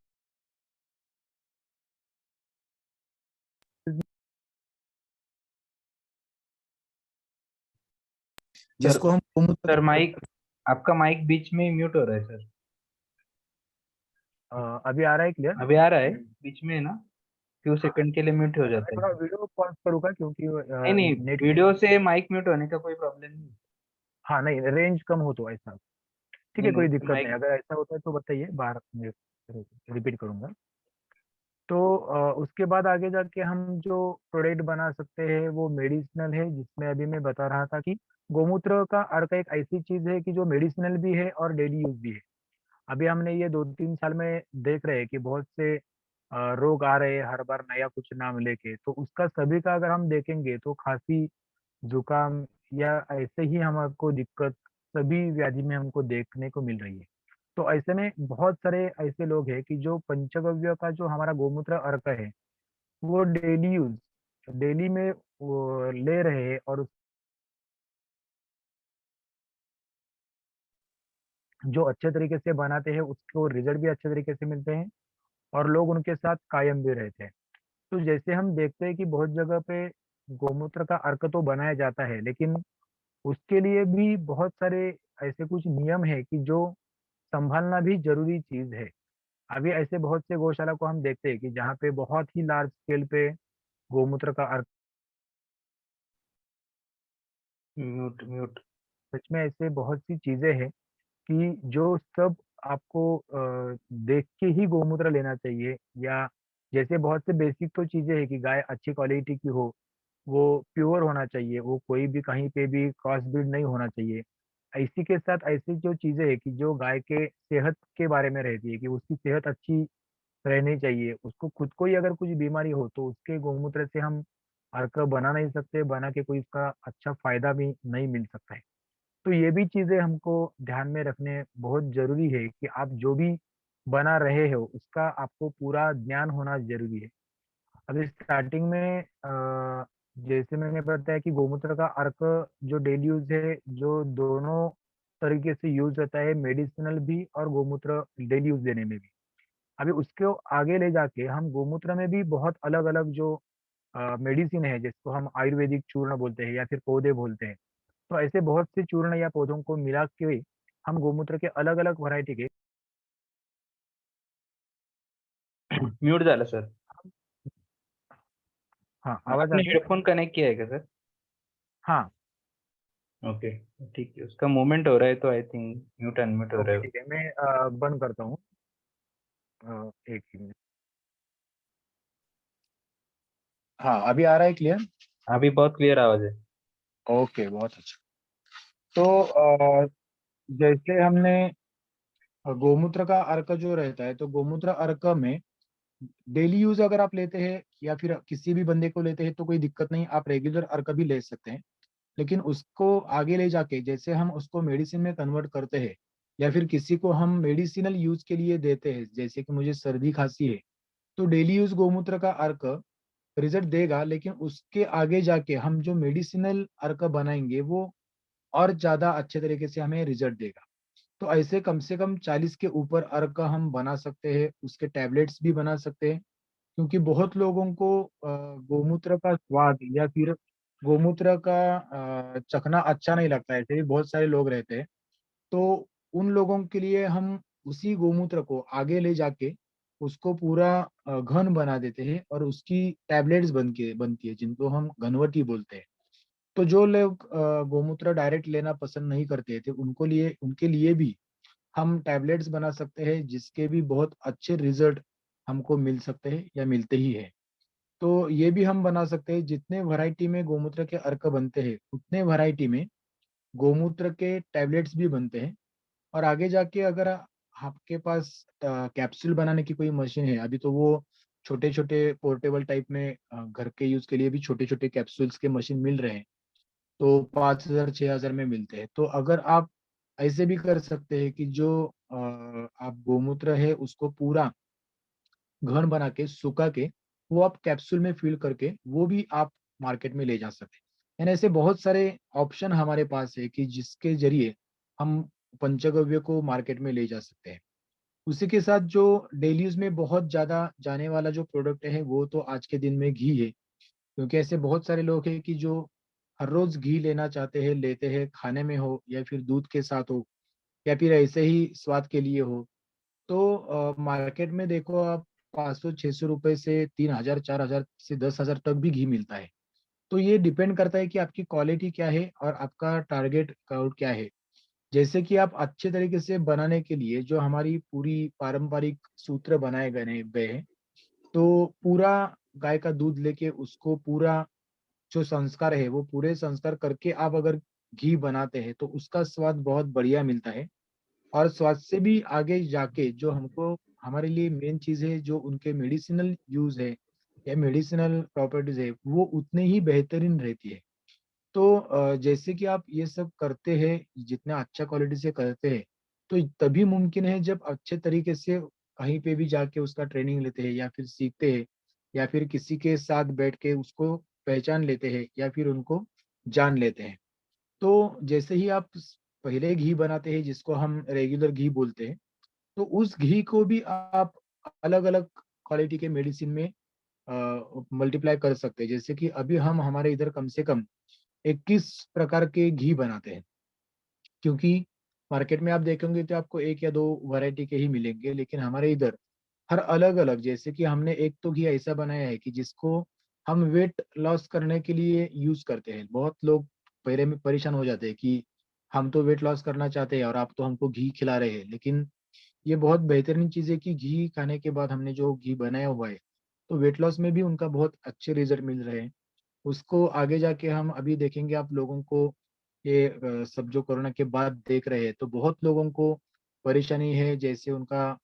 S1: सर
S3: जिसको हम गोमूत्र
S1: सर माइक, आपका माइक बीच में म्यूट हो रहा है सर।
S6: अभी आ रहा है क्लियर?
S1: अभी आ रहा है, बीच में है ना, फ्यू सेकंड के लिए म्यूट हो
S6: मैं
S1: जाता
S6: थोड़ा
S1: है।
S6: वीडियो पॉज करूंगा क्योंकि
S1: नहीं नहीं,
S6: नेट।
S1: वीडियो से माइक म्यूट होने का कोई प्रॉब्लम नहीं।
S6: हाँ नहीं, रेंज कम हो तो ऐसा। ठीक
S1: नहीं
S6: है, कोई
S1: नहीं
S6: दिक्कत नहीं।
S1: माइक।
S6: अगर ऐसा होता है तो बताइए, बाहर रिपीट करूंगा। तो उसके बाद आगे जाके हम जो प्रोडक्ट बना सकते हैं वो मेडिसिनल है, जिसमें अभी मैं बता रहा था कि गोमूत्र का अर्क एक ऐसी चीज है कि जो मेडिसिनल भी है और डेली यूज भी है। अभी हमने ये 2-3 साल में देख रहे हैं कि बहुत से रोग आ रहे हैं हर बार नया कुछ नाम लेके। तो उसका सभी का अगर हम देखेंगे तो खांसी, जुकाम या ऐसे ही हमको दिक्कत सभी व्याधि में हमको देखने को मिल रही है। तो ऐसे में बहुत सारे ऐसे लोग हैं कि जो पंचगव्य का जो हमारा गोमूत्र अर्क है वो डेली यूज, डेली में वो ले रहे हैं, और जो अच्छे तरीके से बनाते हैं उसको रिजल्ट भी अच्छे तरीके से मिलते हैं और लोग उनके साथ कायम भी रहते हैं। तो जैसे हम देखते हैं कि बहुत जगह पे गोमूत्र का अर्क तो बनाया जाता है, लेकिन उसके लिए भी बहुत सारे ऐसे कुछ नियम है कि जो संभालना भी जरूरी चीज है। अभी ऐसे बहुत से गौशाला को हम देखते हैं कि जहाँ पे बहुत ही लार्ज स्केल पे गोमूत्र का अर्क,
S1: म्यूट म्यूट।
S6: सच में ऐसे बहुत सी चीजें हैं कि जो सब आपको देख के ही गोमूत्र लेना चाहिए। या जैसे बहुत से बेसिक तो चीजें है कि गाय अच्छी क्वालिटी की हो, वो प्योर होना चाहिए, वो कोई भी कहीं पे भी क्रॉस ब्रीड नहीं होना चाहिए। इसी के साथ ऐसी जो चीजें है कि जो गाय के सेहत के बारे में रहती है कि उसकी सेहत अच्छी रहनी चाहिए, उसको खुद को ही अगर कुछ बीमारी हो तो उसके गोमूत्र से हम अर्क बना नहीं सकते, बना के कोई उसका अच्छा फायदा भी नहीं मिल सकता है। तो ये भी चीजें हमको ध्यान में रखने बहुत जरूरी है कि आप जो भी बना रहे हो उसका आपको पूरा ज्ञान होना जरूरी है। अभी स्टार्टिंग में जैसे मैंने बताया कि गोमूत्र का अर्क जो डेली यूज है, जो दोनों तरीके से यूज होता है, मेडिसिनल भी और गोमूत्र डेली यूज देने में भी। अभी उसको आगे ले जाके हम गोमूत्र में भी बहुत अलग अलग जो मेडिसिन है, जिसको हम आयुर्वेदिक चूर्ण बोलते हैं या फिर पौधे बोलते हैं, तो ऐसे बहुत से चूर्ण या पौधों को मिला के हम गोमूत्र के अलग अलग वैरायटी के
S1: म्यूट झालं सर।
S6: हाँ आवाज
S1: आपने
S6: आते हैं।
S1: हेडफोन कनेक्ट किया है क्या सर?
S6: हाँ
S1: ओके, ठीक है। उसका मूवमेंट हो रहा है तो आई थिंक म्यूट अनम्यूट हो रहा
S6: ओके
S1: है।
S6: ठीक है, मैं बंद करता हूँ। एक ही मिनट। हाँ अभी आ रहा है क्लियर।
S1: अभी बहुत क्लियर आवाज है।
S6: ओके बहुत अच्छा। तो जैसे हमने गोमूत्र का अर्क जो रहता है, तो गोमूत्र अर्क में डेली यूज अगर आप लेते हैं या फिर किसी भी बंदे को लेते हैं तो कोई दिक्कत नहीं, आप रेगुलर अर्क भी ले सकते हैं। लेकिन उसको आगे ले जाके जैसे हम उसको मेडिसिन में कन्वर्ट करते हैं या फिर किसी को हम मेडिसिनल यूज के लिए देते हैं, जैसे कि मुझे सर्दी खांसी है, तो डेली यूज गोमूत्र का अर्क रिजल्ट देगा, लेकिन उसके आगे जाके हम जो मेडिसिनल अर्क बनाएंगे वो और ज्यादा अच्छे तरीके से हमें रिजल्ट देगा। तो ऐसे कम से कम 40 के ऊपर अर्क हम बना सकते हैं, उसके टैबलेट्स भी बना सकते हैं। क्योंकि बहुत लोगों को गोमूत्र का स्वाद या फिर गोमूत्र का चखना अच्छा नहीं लगता है, ऐसे भी बहुत सारे लोग रहते हैं। तो उन लोगों के लिए हम उसी गोमूत्र को आगे ले जाके उसको पूरा घन बना देते हैं और उसकी टैबलेट्स बनती है, जिनको हम घनवटी बोलते हैं। तो जो लोग गोमूत्र डायरेक्ट लेना पसंद नहीं करते थे, उनके लिए भी हम टैबलेट्स बना सकते हैं, जिसके भी बहुत अच्छे रिजल्ट हमको मिल सकते हैं या मिलते ही है। तो ये भी हम बना सकते हैं, जितने वैरायटी में गोमूत्र के अर्क बनते हैं उतने वैरायटी में गोमूत्र के टैबलेट्स भी बनते हैं। और आगे जाके अगर आपके पास कैप्सूल बनाने की कोई मशीन है, अभी तो वो छोटे छोटे पोर्टेबल टाइप में घर के यूज के लिए भी छोटे छोटे कैप्सूल्स के मशीन मिल रहे हैं, तो 5,000 6,000 में मिलते हैं। तो अगर आप ऐसे भी कर सकते हैं कि जो आप गोमूत्र है उसको पूरा घन बना के सुखा के वो आप कैप्सूल में फिल करके वो भी आप मार्केट में ले जा सकते हैं। यानी ऐसे बहुत सारे ऑप्शन हमारे पास है कि जिसके जरिए हम पंचगव्य को मार्केट में ले जा सकते हैं। उसी के साथ जो डेली यूज में बहुत ज्यादा जाने वाला जो प्रोडक्ट है वो तो आज के दिन में घी है। क्योंकि ऐसे बहुत सारे लोग हैं कि जो हर रोज घी लेना चाहते हैं, लेते हैं, खाने में हो या फिर दूध के साथ हो या फिर ऐसे ही स्वाद के लिए हो। तो मार्केट में देखो आप 500 600 रुपए से 3,000 4,000 से 10,000 तक भी घी मिलता है। तो ये डिपेंड करता है कि आपकी क्वालिटी क्या है और आपका टारगेट क्राउड क्या है। जैसे कि आप अच्छे तरीके से बनाने के लिए जो हमारी पूरी पारंपरिक सूत्र बनाए गए हैं, तो पूरा गाय का दूध लेके उसको पूरा जो संस्कार है वो पूरे संस्कार करके आप अगर घी बनाते हैं तो उसका स्वाद बहुत बढ़िया मिलता है। और स्वाद से भी आगे जाके जो हमको हमारे लिए मेन चीज है, जो उनके मेडिसिनल यूज है या मेडिसिनल प्रॉपर्टीज है, वो उतने ही बेहतरीन रहती है। तो जैसे कि आप ये सब करते हैं, जितना अच्छा क्वालिटी से करते हैं, तो तभी मुमकिन है जब अच्छे तरीके से कहीं पे भी जाके उसका ट्रेनिंग लेते हैं या फिर सीखते हैं या फिर किसी के साथ बैठ के उसको पहचान लेते हैं या फिर उनको जान लेते हैं। तो जैसे ही आप पहले घी बनाते हैं जिसको हम रेगुलर घी बोलते हैं, तो उस घी को भी आप अलग अलग क्वालिटी के मेडिसिन में मल्टीप्लाई कर सकते हैं। जैसे कि अभी हम हमारे इधर कम से कम 21 प्रकार के घी बनाते हैं, क्योंकि मार्केट में आप देखेंगे तो आपको 1 या 2 वैरायटी के ही मिलेंगे, लेकिन हमारे इधर हर अलग-अलग, जैसे कि हमने एक तो घी ऐसा बनाया है कि जिसको हम वेट लॉस करने के लिए यूज़ करते हैं। बहुत लोग पहले में परेशान हो जाते हैं कि हम तो वेट लॉस करना चाहते हैं और आप तो हमको घी खिला रहे हैं। लेकिन ये बहुत बेहतरीन चीज़ है कि घी खाने के बाद हमने जो घी बनाया हुआ है, तो वेट लॉस में भी उनका बहुत अच्छे रिज़ल्ट मिल रहे हैं। उसको आगे जाके हम अभी देखेंगे आप लोगों को ये सब जो कोरोना के बाद देख रहे हैं, तो बहुत लोगों को परेशानी है, जैसे उनका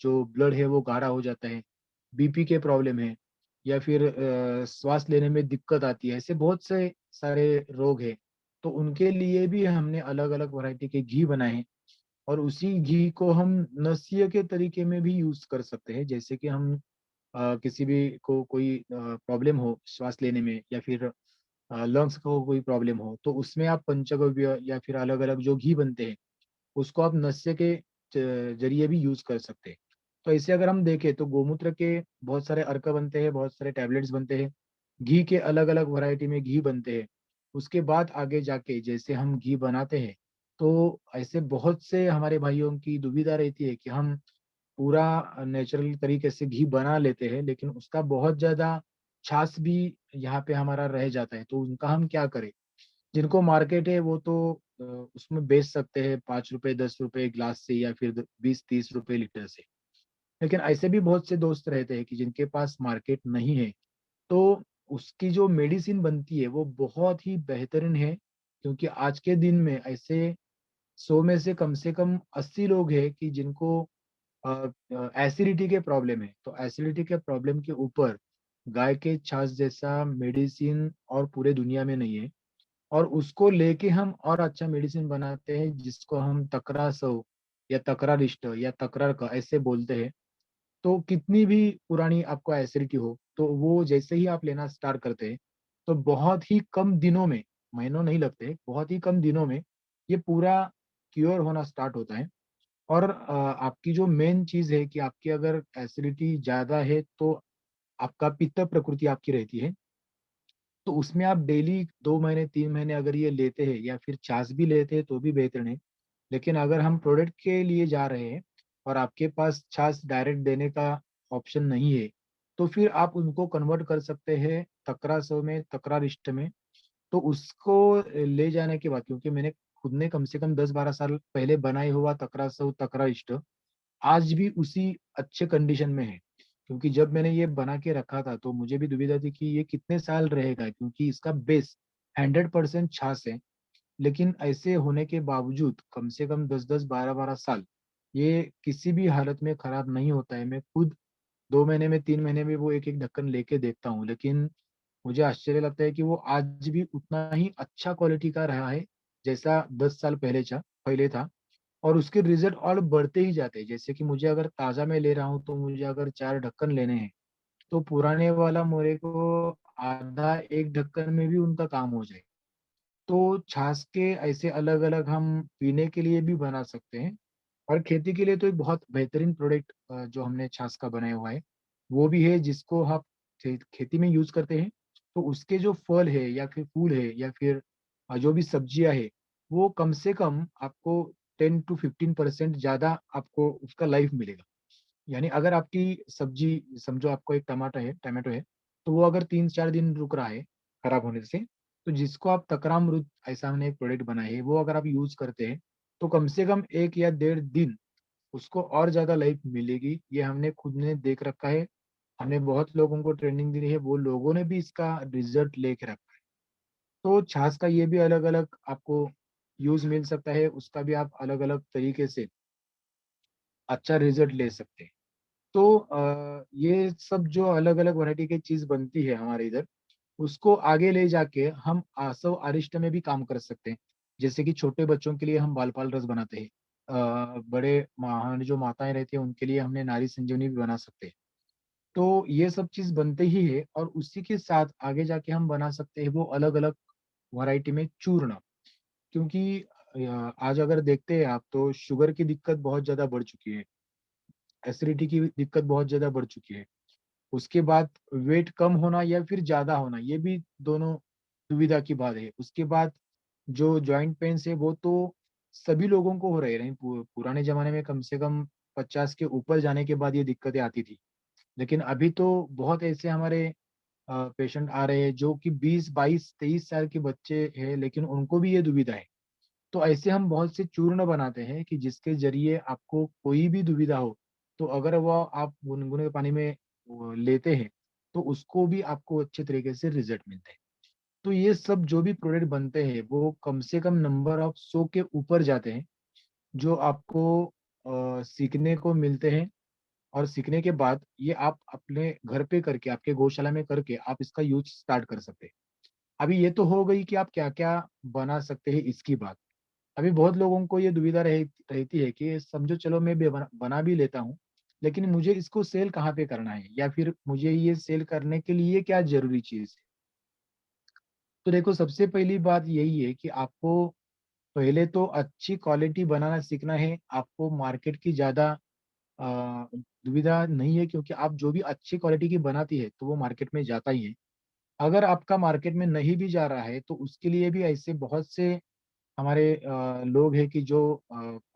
S6: जो ब्लड है वो गाढ़ा हो जाता है, बीपी के प्रॉब्लम है या फिर श्वास लेने में दिक्कत आती है, ऐसे बहुत से सारे रोग हैं। तो उनके लिए भी हमने अलग-अलग वैरायटी के घी बनाए हैं और उसी घी को हम नस्यीय के तरीके में भी यूज़ कर सकते हैं। जैसे कि हम किसी भी को कोई प्रॉब्लम हो श्वास लेने में या फिर लंग्स को कोई प्रॉब्लम हो, तो उसमें आप पंचगव्य या फिर अलग-अलग जो घी बनते हैं, उसको आप नस्य के ज़रिए भी यूज़ कर सकते हैं। तो ऐसे अगर हम देखें तो गोमूत्र के बहुत सारे अर्क बनते हैं, बहुत सारे टैबलेट्स बनते हैं। घी के अलग-अलग वैरायटी में घी बनते हैं। उसके बाद आगे जाके जैसे हम घी बनाते हैं, तो ऐसे बहुत से हमारे भाइयों की दुविधा रहती है कि हम पूरा नेचुरल तरीके से घी बना लेते हैं, लेकिन उसका बहुत ज़्यादा छाछ भी यहाँ पे हमारा रह जाता है, तो उनका हम क्या करें? जिनको मार्केट है वो तो उसमें बेच सकते हैं ₹5 ₹10 ग्लास से या फिर द 20-30 रुपए लीटर से। लेकिन ऐसे भी बहुत से दोस्त रहते हैं कि जिनके पास मार्केट नहीं है, तो उसकी जो मेडिसिन बनती है वो बहुत ही बेहतरीन है, क्योंकि आज के दिन में ऐसे 100 में से कम 80 लोग हैं कि जिनको एसिडिटी के प्रॉब्लम है। तो एसिडिटी के प्रॉब्लम के ऊपर गाय के छाछ जैसा मेडिसिन और पूरे दुनिया में नहीं है। और उसको लेके हम और अच्छा मेडिसिन बनाते हैं जिसको हम तकरासव या तकरारिष्ट या तकरार का ऐसे बोलते हैं। तो कितनी भी पुरानी आपको एसिडिटी हो, तो वो जैसे ही आप लेना स्टार्ट करते हैं, तो बहुत ही कम दिनों में, महीनों नहीं लगते, बहुत ही कम दिनों में ये पूरा क्योर होना स्टार्ट होता है। और आपकी जो मेन चीज़ है कि आपकी अगर एसिडिटी ज़्यादा है, तो आपका पित्त प्रकृति आपकी रहती है। तो उसमें आप डेली 2 महीने, 3 महीने अगर ये लेते हैं या फिर छाछ भी लेते हैं तो भी बेहतर है। लेकिन अगर हम प्रोडक्ट के लिए जा रहे हैं और आपके पास छाछ डायरेक्ट देने का ऑप्शन नहीं है, तो फिर आप उनको कन्वर्ट कर सकते हैं तकरासो में, तकरारिष्ट में। तो उसको ले जाने के बाद, क्योंकि मैंने खुद ने कम से कम 10-12 साल पहले बनाया हुआ तकरासो, तकराइष्ट आज भी उसी अच्छे कंडीशन में है। क्योंकि जब मैंने ये बना के रखा था तो मुझे भी दुविधा थी कि ये कितने साल रहेगा, क्योंकि इसका बेस 100% छाछ है। लेकिन ऐसे होने के बावजूद कम से कम 10-10, 12-12 साल ये किसी भी हालत में खराब नहीं होता है। मैं खुद 2 महीने में, 3 महीने में वो एक-एक ढक्कन लेके देखता हूँ, लेकिन मुझे आश्चर्य लगता है कि वो आज भी उतना ही अच्छा क्वालिटी का रहा है, जैसा 10 साल पहले था। और उसके रिज़ल्ट और बढ़ते ही जाते हैं। जैसे कि मुझे अगर ताज़ा मैं ले रहा हूँ, तो मुझे अगर 4 ढक्कन लेने हैं, तो पुराने वाला मेरे को आधा 1 ढक्कन में भी उनका काम हो जाए। तो छाछ के ऐसे अलग-अलग हम पीने के लिए भी बना सकते हैं और खेती के लिए तो एक बहुत बेहतरीन प्रोडक्ट जो हमने छाछ का बनाया हुआ है, वो भी है जिसको आप खेती में यूज़ करते हैं, तो उसके जो फल है या फिर फूल है या फिर जो भी सब्जियाँ है, वो कम से कम आपको 10 टू 15% ज़्यादा आपको उसका लाइफ मिलेगा। यानी अगर आपकी सब्जी समझो आपको एक टमाटो है, तो वो अगर 3-4 दिन रुक रहा है खराब होने से, तो जिसको आप तकरामृत ऐसा हमने एक प्रोडक्ट बनाया है, वो अगर आप यूज़ करते हैं, तो कम से कम 1 या डेढ़ दिन उसको और ज़्यादा लाइफ मिलेगी। ये हमने खुद ने देख रखा है। हमने बहुत लोगों को ट्रेनिंग दी है, वो लोगों ने भी इसका रिज़ल्ट लेके रखा है। तो छाछ का ये भी अलग-अलग आपको यूज़ मिल सकता है, उसका भी आप अलग-अलग तरीके से अच्छा रिज़ल्ट ले सकते हैं। तो ये सब जो अलग-अलग वैरायटी की चीज़ बनती है हमारे इधर, उसको आगे ले जाके हम आसव अरिष्ट में भी काम कर सकते हैं। जैसे कि छोटे बच्चों के लिए हम बालपाल रस बनाते हैं। बड़े हमारी जो माताएँ रहती हैं उनके लिए हमने नारी संजीवनी भी बना सकते हैं। तो ये सब चीज़ बनते ही है और उसी के साथ आगे जाके हम बना सकते हैं वो अलग-अलग वैरायटी में चूर्ण। क्योंकि आज अगर देखते हैं आप तो शुगर की दिक्कत बहुत ज़्यादा बढ़ चुकी है। एसिडिटी की दिक्कत बहुत ज़्यादा बढ़ चुकी है। उसके बाद वेट कम होना या फिर ज़्यादा होना, ये भी दोनों दुविधा की बात है। उसके बाद जो जॉइंट पेन्स है वो तो सभी लोगों को हो रहे हैं। पुराने ज़माने में कम से कम 50 के ऊपर जाने के बाद ये दिक्कतें आती थी। लेकिन अभी तो बहुत ऐसे हमारे पेशेंट आ रहे हैं जो कि 20, 22, 23 साल के बच्चे हैं, लेकिन उनको भी ये दुविधा है। तो ऐसे हम बहुत से चूर्ण बनाते हैं कि जिसके ज़रिए आपको कोई भी दुविधा हो, तो अगर वो आप गुनगुने पानी में वो लेते हैं, तो उसको भी आपको अच्छे तरीके से रिज़ल्ट मिलते हैं। तो ये सब जो भी प्रोडक्ट बनते हैं, वो कम से कम नंबर ऑफ 100 के ऊपर जाते हैं, जो आपको सीखने को मिलते हैं और सीखने के बाद ये आप अपने घर पे करके, आपके गौशाला में करके आप इसका यूज़ स्टार्ट कर सकते हैं। अभी ये तो हो गई कि आप क्या-क्या बना सकते हैं इसकी बात। अभी बहुत लोगों को ये दुविधा रहती है कि समझो चलो मैं बना भी लेता हूँ, लेकिन मुझे इसको सेल कहाँ पे करना है या फिर मुझे ये सेल करने के लिए क्या ज़रूरी चीज़ है? तो देखो सबसे पहली बात यही है कि आपको पहले तो अच्छी क्वालिटी बनाना सीखना है। आपको मार्केट की ज़्यादा दुविधा नहीं है, क्योंकि आप जो भी अच्छी क्वालिटी की बनाती है, तो वो मार्केट में जाता ही है। अगर आपका मार्केट में नहीं भी जा रहा है, तो उसके लिए भी ऐसे बहुत से हमारे लोग हैं कि जो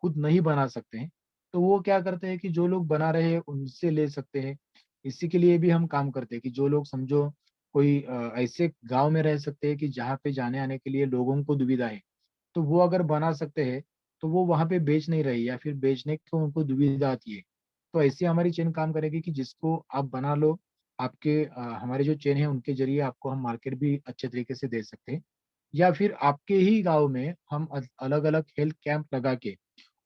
S6: खुद नहीं बना सकते हैं, तो वो क्या करते हैं कि जो लोग बना रहे हैं उनसे ले सकते हैं। इसी के लिए भी हम काम करते हैं कि जो लोग समझो कोई ऐसे गाँव में रह सकते हैं कि जहाँ पे जाने-आने के लिए लोगों को दुविधा है, तो वो अगर बना सकते हैं, तो वो वहाँ पे बेच नहीं रहे या फिर बेचने को उनको दुविधा आती है। तो ऐसी हमारी चेन काम करेगी कि जिसको आप बना लो, आपके हमारी जो चेन है उनके ज़रिए आपको हम मार्केट भी अच्छे तरीके से दे सकते हैं। या फिर आपके ही गाँव में हम अलग-अलग हेल्थ कैंप लगा के,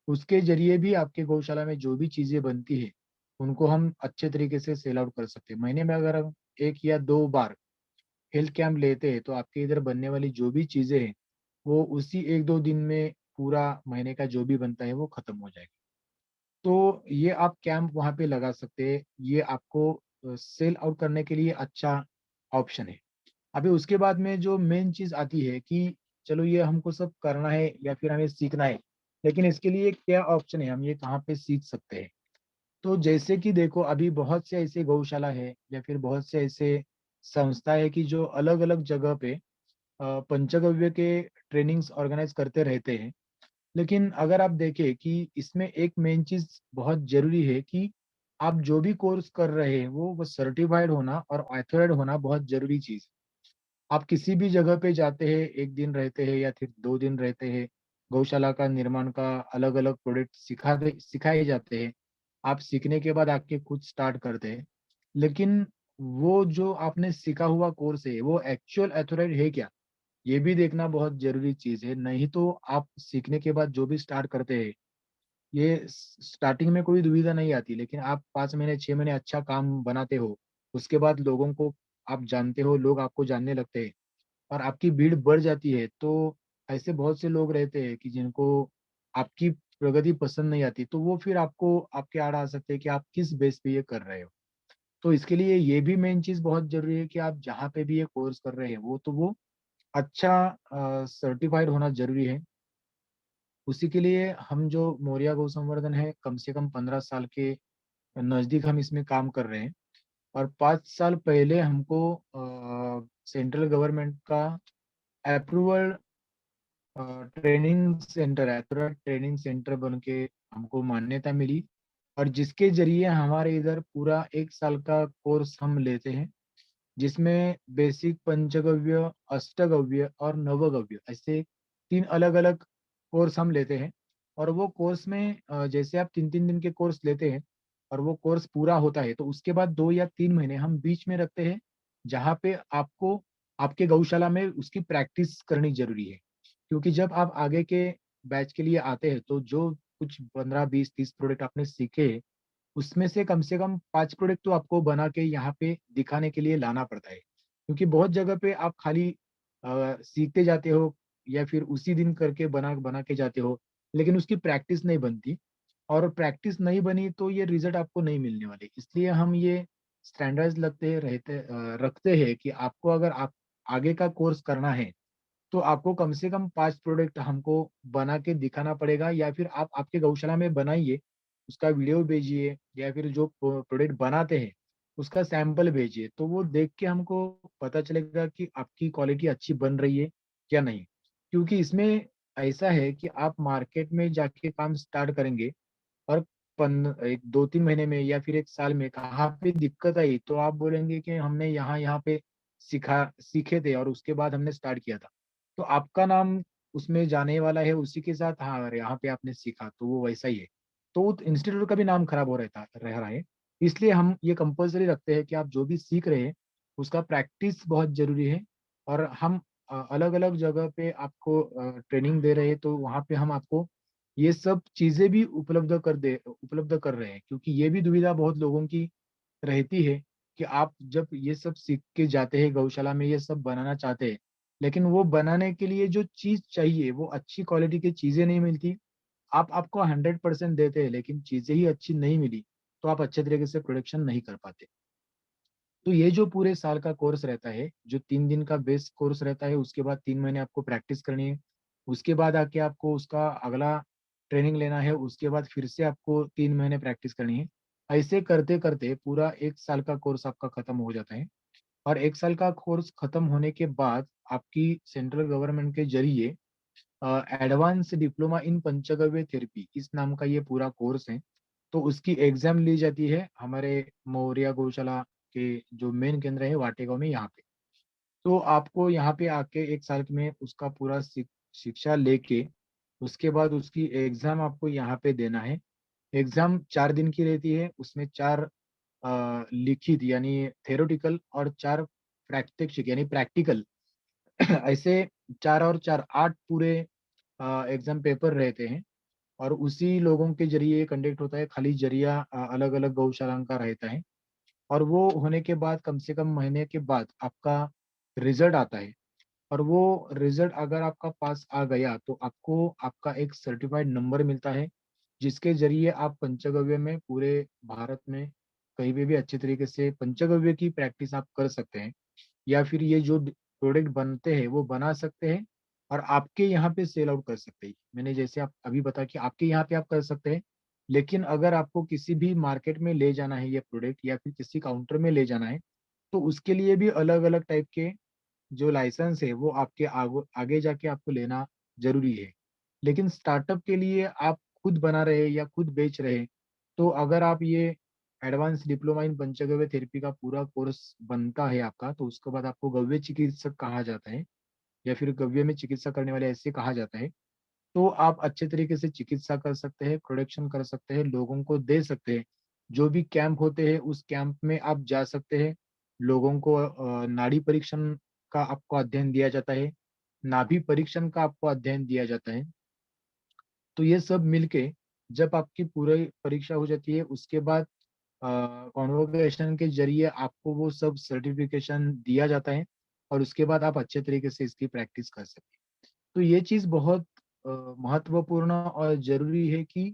S6: उसके ज़रिए भी आपके गौशाला में जो भी चीज़ें बनती हैं, उनको हम अच्छे तरीके से सेल आउट कर सकते हैं। महीने में अगर हम 1 या 2 बार हेल्थ कैंप लेते हैं, तो आपके इधर बनने वाली जो भी चीज़ें हैं, वो उसी 1-2 दिन में पूरा महीने का जो भी बनता है, वो खत्म हो जाएगा। तो ये आप कैंप वहाँ पे लगा सकते हैं। ये आपको सेल आउट करने के लिए अच्छा ऑप्शन है। अभी उसके बाद में जो मेन चीज़ आती है कि चलो ये हमको सब करना है या फिर हमें सीखना है, लेकिन इसके लिए क्या ऑप्शन है, हम ये कहाँ पे सीख सकते हैं? तो जैसे कि देखो अभी बहुत से ऐसे गौशाला है या फिर बहुत से ऐसे संस्था है कि जो अलग-अलग जगह पे पंचगव्य के ट्रेनिंग्स ऑर्गेनाइज़ करते रहते हैं। लेकिन अगर आप देखें कि इसमें एक मेन चीज़ बहुत ज़रूरी है कि आप जो भी कोर्स कर रहे हैं, वो सर्टिफ़ाइड होना और ऑथराइज़्ड होना बहुत ज़रूरी चीज़ है। आप किसी भी जगह पे जाते हैं, 1 दिन रहते हैं या फिर 2 दिन रहते हैं, गौशाला का निर्माण का अलग-अलग प्रोडक्ट सिखाए जाते हैं। आप सीखने के बाद आके खुद स्टार्ट करते हैं। लेकिन वो जो आपने सीखा हुआ कोर्स है, वो एक्चुअल ऑथराइज़्ड है क्या? ये भी देखना बहुत ज़रूरी चीज़ है, नहीं तो आप सीखने के बाद जो भी स्टार्ट करते हैं, ये स्टार्टिंग में कोई दुविधा नहीं आती, लेकिन आप 5 महीने, 6 महीने अच्छा काम बनाते हो, उसके बाद लोगों को आप जानते हो, लोग आपको जानने लगते हैं और आपकी भीड़ बढ़ जाती है, तो ऐसे बहुत से लोग रहते हैं कि जिनको आपकी प्रगति पसंद नहीं आती, तो वो फिर आपको आपके आड़ आ सकते हैं कि आप किस बेस पे ये कर रहे हो। तो इसके लिए ये भी मेन चीज़ बहुत ज़रूरी है कि आप जहाँ पे भी ये कोर्स कर रहे हैं, वो अच्छा सर्टिफ़ाइड होना ज़रूरी है। उसी के लिए हम जो मौर्या गौ संवर्धन है, कम से कम 15 साल के नज़दीक हम इसमें काम कर रहे हैं और 5 साल पहले हमको सेंट्रल गवर्नमेंट का अप्रूवल ट्रेनिंग सेंटर है, पूरा ट्रेनिंग सेंटर बन के हमको मान्यता मिली और जिसके ज़रिए हमारे इधर पूरा 1 साल का कोर्स हम लेते हैं, जिसमें बेसिक पंचगव्य, अष्टगव्य और नवगव्य ऐसे 3 अलग-अलग कोर्स हम लेते हैं और वो कोर्स में जैसे आप 3-3 दिन के कोर्स लेते हैं और वो कोर्स पूरा होता है, तो उसके बाद 2 या 3 महीने हम बीच में रखते हैं, जहाँ पे आपको आपके गौशाला में उसकी प्रैक्टिस करनी ज़रूरी है। क्योंकि जब आप आगे के बैच के लिए आते हैं, तो जो कुछ 15, 20, 30 प्रोडक्ट आपने सीखे उसमें से कम 5 प्रोडक्ट तो आपको बना के यहाँ पे दिखाने के लिए लाना पड़ता है। क्योंकि बहुत जगह पे आप खाली सीखते जाते हो या फिर उसी दिन करके बना बना के जाते हो, लेकिन उसकी प्रैक्टिस नहीं बनती और प्रैक्टिस नहीं बनी तो ये रिज़ल्ट आपको नहीं मिलने वाले। इसलिए हम ये स्टैंडर्ड्स रखते हैं कि आपको अगर आप आगे का कोर्स करना है, तो आपको कम से कम 5 प्रोडक्ट हमको बना के दिखाना पड़ेगा या फिर आप आपके गौशाला में बनाइए, उसका वीडियो भेजिए या फिर जो प्रोडक्ट बनाते हैं,
S8: उसका सैंपल भेजिए, तो वो देख के हमको पता चलेगा कि आपकी क्वालिटी अच्छी बन रही है या नहीं। क्योंकि इसमें ऐसा है कि आप मार्केट में जाके काम स्टार्ट करेंगे और 2-3 महीने में या फिर 1 साल में कहाँ पे दिक्कत आई, तो आप बोलेंगे कि हमने यहाँ-यहाँ पे सीखे थे और उसके बाद हमने स्टार्ट किया था। तो आपका नाम उसमें जाने वाला है उसी के साथ, हाँ, अरे यहाँ पे आपने सीखा, तो वो वैसा ही है। तो उस इंस्टीट्यूट का भी नाम खराब हो रह रहा है। इसलिए हम ये कंपल्सरी रखते हैं कि आप जो भी सीख रहे हैं, उसका प्रैक्टिस बहुत ज़रूरी है। और हम अलग-अलग जगह पे आपको ट्रेनिंग दे रहे हैं, तो वहाँ पे हम आपको ये सब चीज़ें भी उपलब्ध कर रहे हैं, क्योंकि ये भी दुविधा बहुत लोगों की रहती है कि आप जब ये सब सीख के जाते हैं गौशाला में, ये सब बनाना चाहते हैं, लेकिन वो बनाने के लिए जो चीज़ चाहिए वो अच्छी क्वालिटी की चीज़ें नहीं मिलती। आपको 100% देते हैं लेकिन चीज़ें ही अच्छी नहीं मिली, तो आप अच्छे तरीके से प्रोडक्शन नहीं कर पाते। तो ये जो पूरे साल का कोर्स रहता है, जो 3 दिन का बेस कोर्स रहता है, उसके बाद 3 महीने आपको प्रैक्टिस करनी है। उसके बाद आके आपको उसका अगला ट्रेनिंग लेना है, उसके बाद फिर से आपको 3 महीने प्रैक्टिस करनी है। ऐसे करते-करते पूरा 1 साल का कोर्स आपका खत्म हो जाता है। और 1 साल का कोर्स खत्म होने के बाद आपकी सेंट्रल गवर्नमेंट के ज़रिए advance diploma in panchagavya therapy इस नाम का ये पूरा कोर्स है। तो उसकी एग्ज़ाम ली जाती है हमारे मौर्या गौशाला के जो मेन केंद्र है वाटेगाँव में, यहाँ पे। तो आपको यहाँ पे आके 1 साल में उसका पूरा शिक्षा लेके, उसके बाद उसकी एग्ज़ाम आपको यहाँ पे देना है। एग्ज़ाम 4 दिन की रहती है, उसमें 4 लिखित यानी थ्योरेटिकल और 4 प्रात्यक्षिक यानी प्रैक्टिकल ऐसे 4 और 4 8 पूरे एग्ज़ाम पेपर रहते हैं। और उसी लोगों के ज़रिए कंडक्ट होता है, खाली ज़रिया अलग-अलग गौशालाओं का रहता है। और वो होने के बाद कम से कम महीने के बाद आपका रिज़ल्ट आता है। और वो रिज़ल्ट अगर आपका पास आ गया, तो आपको आपका एक सर्टिफ़ाइड नंबर मिलता है, जिसके ज़रिए आप पंचगव्य में पूरे भारत में कहीं पे भी अच्छे तरीके से पंचगव्य की प्रैक्टिस आप कर सकते हैं। या फिर ये जो प्रोडक्ट बनते हैं वो बना सकते हैं और आपके यहाँ पे सेल आउट कर सकते हैं। मैंने जैसे आप अभी बताया कि आपके यहाँ पे आप कर सकते हैं, लेकिन अगर आपको किसी भी मार्केट में ले जाना है ये प्रोडक्ट या फिर किसी काउंटर में ले जाना है, तो उसके लिए भी अलग-अलग टाइप के जो लाइसेंस है वो आपके आगे जाके आपको लेना ज़रूरी है। लेकिन स्टार्टअप के लिए आप खुद बना रहे हैं या खुद बेच रहे हैं, तो अगर आप ये advance diploma in panchagavya therapy का पूरा कोर्स बनता है आपका, तो उसके बाद आपको गव्य चिकित्सक कहा जाता है या फिर गव्य में चिकित्सा करने वाले ऐसे कहा जाता है। तो आप अच्छे तरीके से चिकित्सा कर सकते हैं, प्रोडक्शन कर सकते हैं, लोगों को दे सकते हैं। जो भी कैंप होते हैं, उस कैंप में आप जा सकते हैं। लोगों को नाड़ी परीक्षण का आपको अध्ययन दिया जाता है, नाभि परीक्षण का आपको अध्ययन दिया जाता है। तो ये सब मिलके जब आपकी पूरी परीक्षा हो जाती है, उसके बाद कॉन्वोकेशन के ज़रिए आपको वो सब सर्टिफ़िकेशन दिया जाता है और उसके बाद आप अच्छे तरीके से इसकी प्रैक्टिस कर सकते हैं। तो ये चीज़ बहुत महत्वपूर्ण और ज़रूरी है कि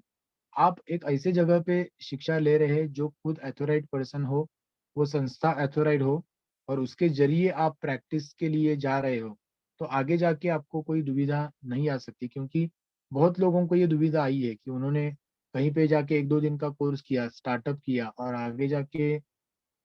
S8: आप एक ऐसे जगह पे शिक्षा ले रहे हैं जो खुद ऑथराइज़्ड पर्सन हो, वो संस्था ऑथराइज़्ड हो और उसके ज़रिए आप प्रैक्टिस के लिए जा रहे हो, तो आगे जाके आपको कोई दुविधा नहीं आ सकती, क्योंकि बहुत लोगों को ये दुविधा आई है कि उन्होंने कहीं पे जाके 1-2 दिन का कोर्स किया, स्टार्टअप किया और आगे जाके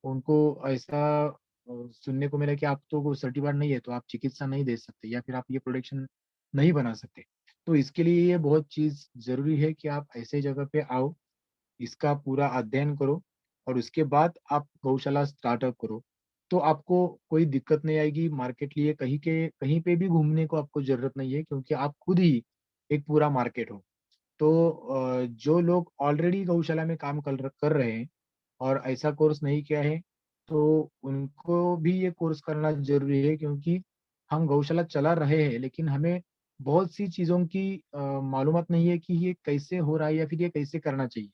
S8: उनको ऐसा सुनने को मिला कि आप तो वो सर्टिफ़ाइड नहीं है, तो आप चिकित्सा नहीं दे सकते या फिर आप ये प्रोडक्शन नहीं बना सकते। तो इसके लिए ये बहुत चीज़ ज़रूरी है कि आप ऐसे जगह पे आओ, इसका पूरा अध्ययन करो और उसके बाद आप गौशाला स्टार्टअप करो। तो आपको कोई दिक्कत नहीं आएगी, मार्केट लिए कहीं पे भी घूमने को आपको ज़रूरत नहीं है, क्योंकि आप खुद ही एक पूरा मार्केट हो। तो जो लोग ऑलरेडी गौशाला में काम कर रहे हैं और ऐसा कोर्स नहीं किया है, तो उनको भी ये कोर्स करना ज़रूरी है, क्योंकि हम गौशाला चला रहे हैं, लेकिन हमें बहुत सी चीज़ों की मालूमात नहीं है कि ये कैसे हो रहा है या फिर ये कैसे करना चाहिए।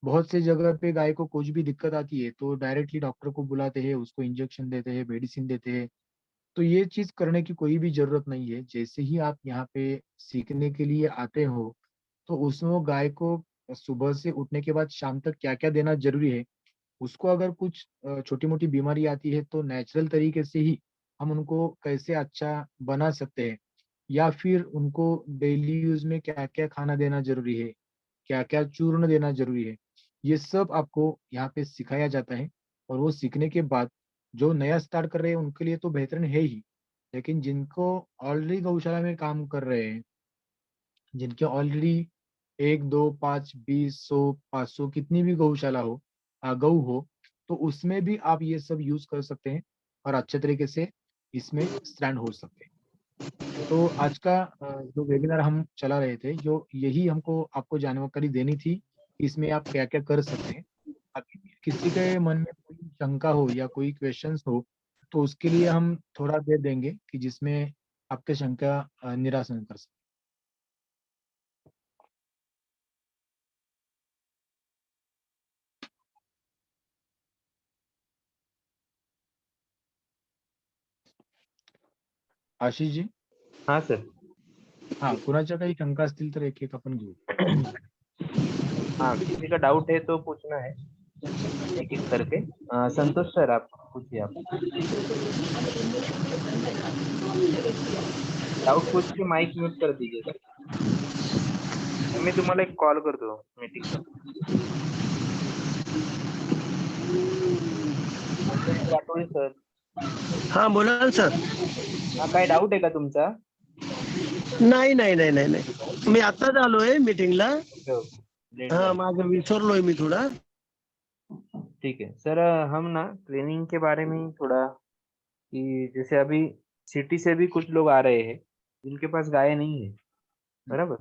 S8: बहुत से जगह पे गाय को कुछ भी दिक्कत आती है, तो डायरेक्टली डॉक्टर को बुलाते हैं, उसको इंजेक्शन देते हैं, मेडिसिन देते हैं। तो ये चीज़ करने की कोई भी ज़रूरत नहीं है। जैसे ही आप यहाँ पे सीखने के लिए आते हो, तो उसमें वो गाय को सुबह से उठने के बाद शाम तक क्या-क्या देना ज़रूरी है, उसको अगर कुछ छोटी-मोटी बीमारी आती है, तो नेचुरल तरीके से ही हम उनको कैसे अच्छा बना सकते हैं या फिर उनको डेली यूज़ में क्या-क्या खाना देना ज़रूरी है, क्या-क्या चूर्ण देना ज़रूरी है। ये सब आपको यहाँ पे सिखाया जाता है और वो सीखने के बाद जो नया स्टार्ट कर रहे हैं उनके लिए तो बेहतरीन है ही, लेकिन जिनको ऑलरेडी गौशाला में काम कर रहे हैं, जिनके ऑलरेडी 1, 2, 5, 20, 100, 500 कितनी भी गौशाला हो, गऊ हो, तो उसमें भी आप ये सब यूज कर सकते हैं और अच्छे तरीके से इसमें स्टैंड हो सकते हैं। तो आज का जो वेबिनार हम चला रहे थे, जो यही हमको आपको जानकारी देनी थी कि इसमें आप क्या क्या कर सकते हैं। अभी किसी के मन में कोई शंका हो या कोई क्वेश्चंस हो, तो उसके लिए हम थोड़ा देर देंगे कि जिसमें आपके शंका निरासन कर सकें। आशीष जी,
S1: हाँ सर.
S8: हाँ, कुणाच्या काही शंका असतील तर एक एक आपण घेऊ.
S1: हाँ, किसी का डाउट है तो पूछना है एक एक करके. संतोष सर, आप पूछिए. आप डाउट पूछ के माइक म्यूट कर दीजिए. मी तुम्हाला एक कॉल करतो मीटिंग. राठोड सर.
S9: हा बोला ना सर.
S1: हा, काय डाऊट आहे का तुमचा?
S9: नाही नाही नाही नाही नाही मी आताच आलोय मीटिंगला.
S1: लेट
S9: हा
S1: झालं.
S9: माझं विसरलोय मी थोडा.
S1: ठीक है सर. हम ना ट्रेनिंग के बारे में थोड़ा, कि जैसे अभी सिटी से भी कुछ लोग आ रहे हैं जिनके पास गाय नहीं है, बराबर?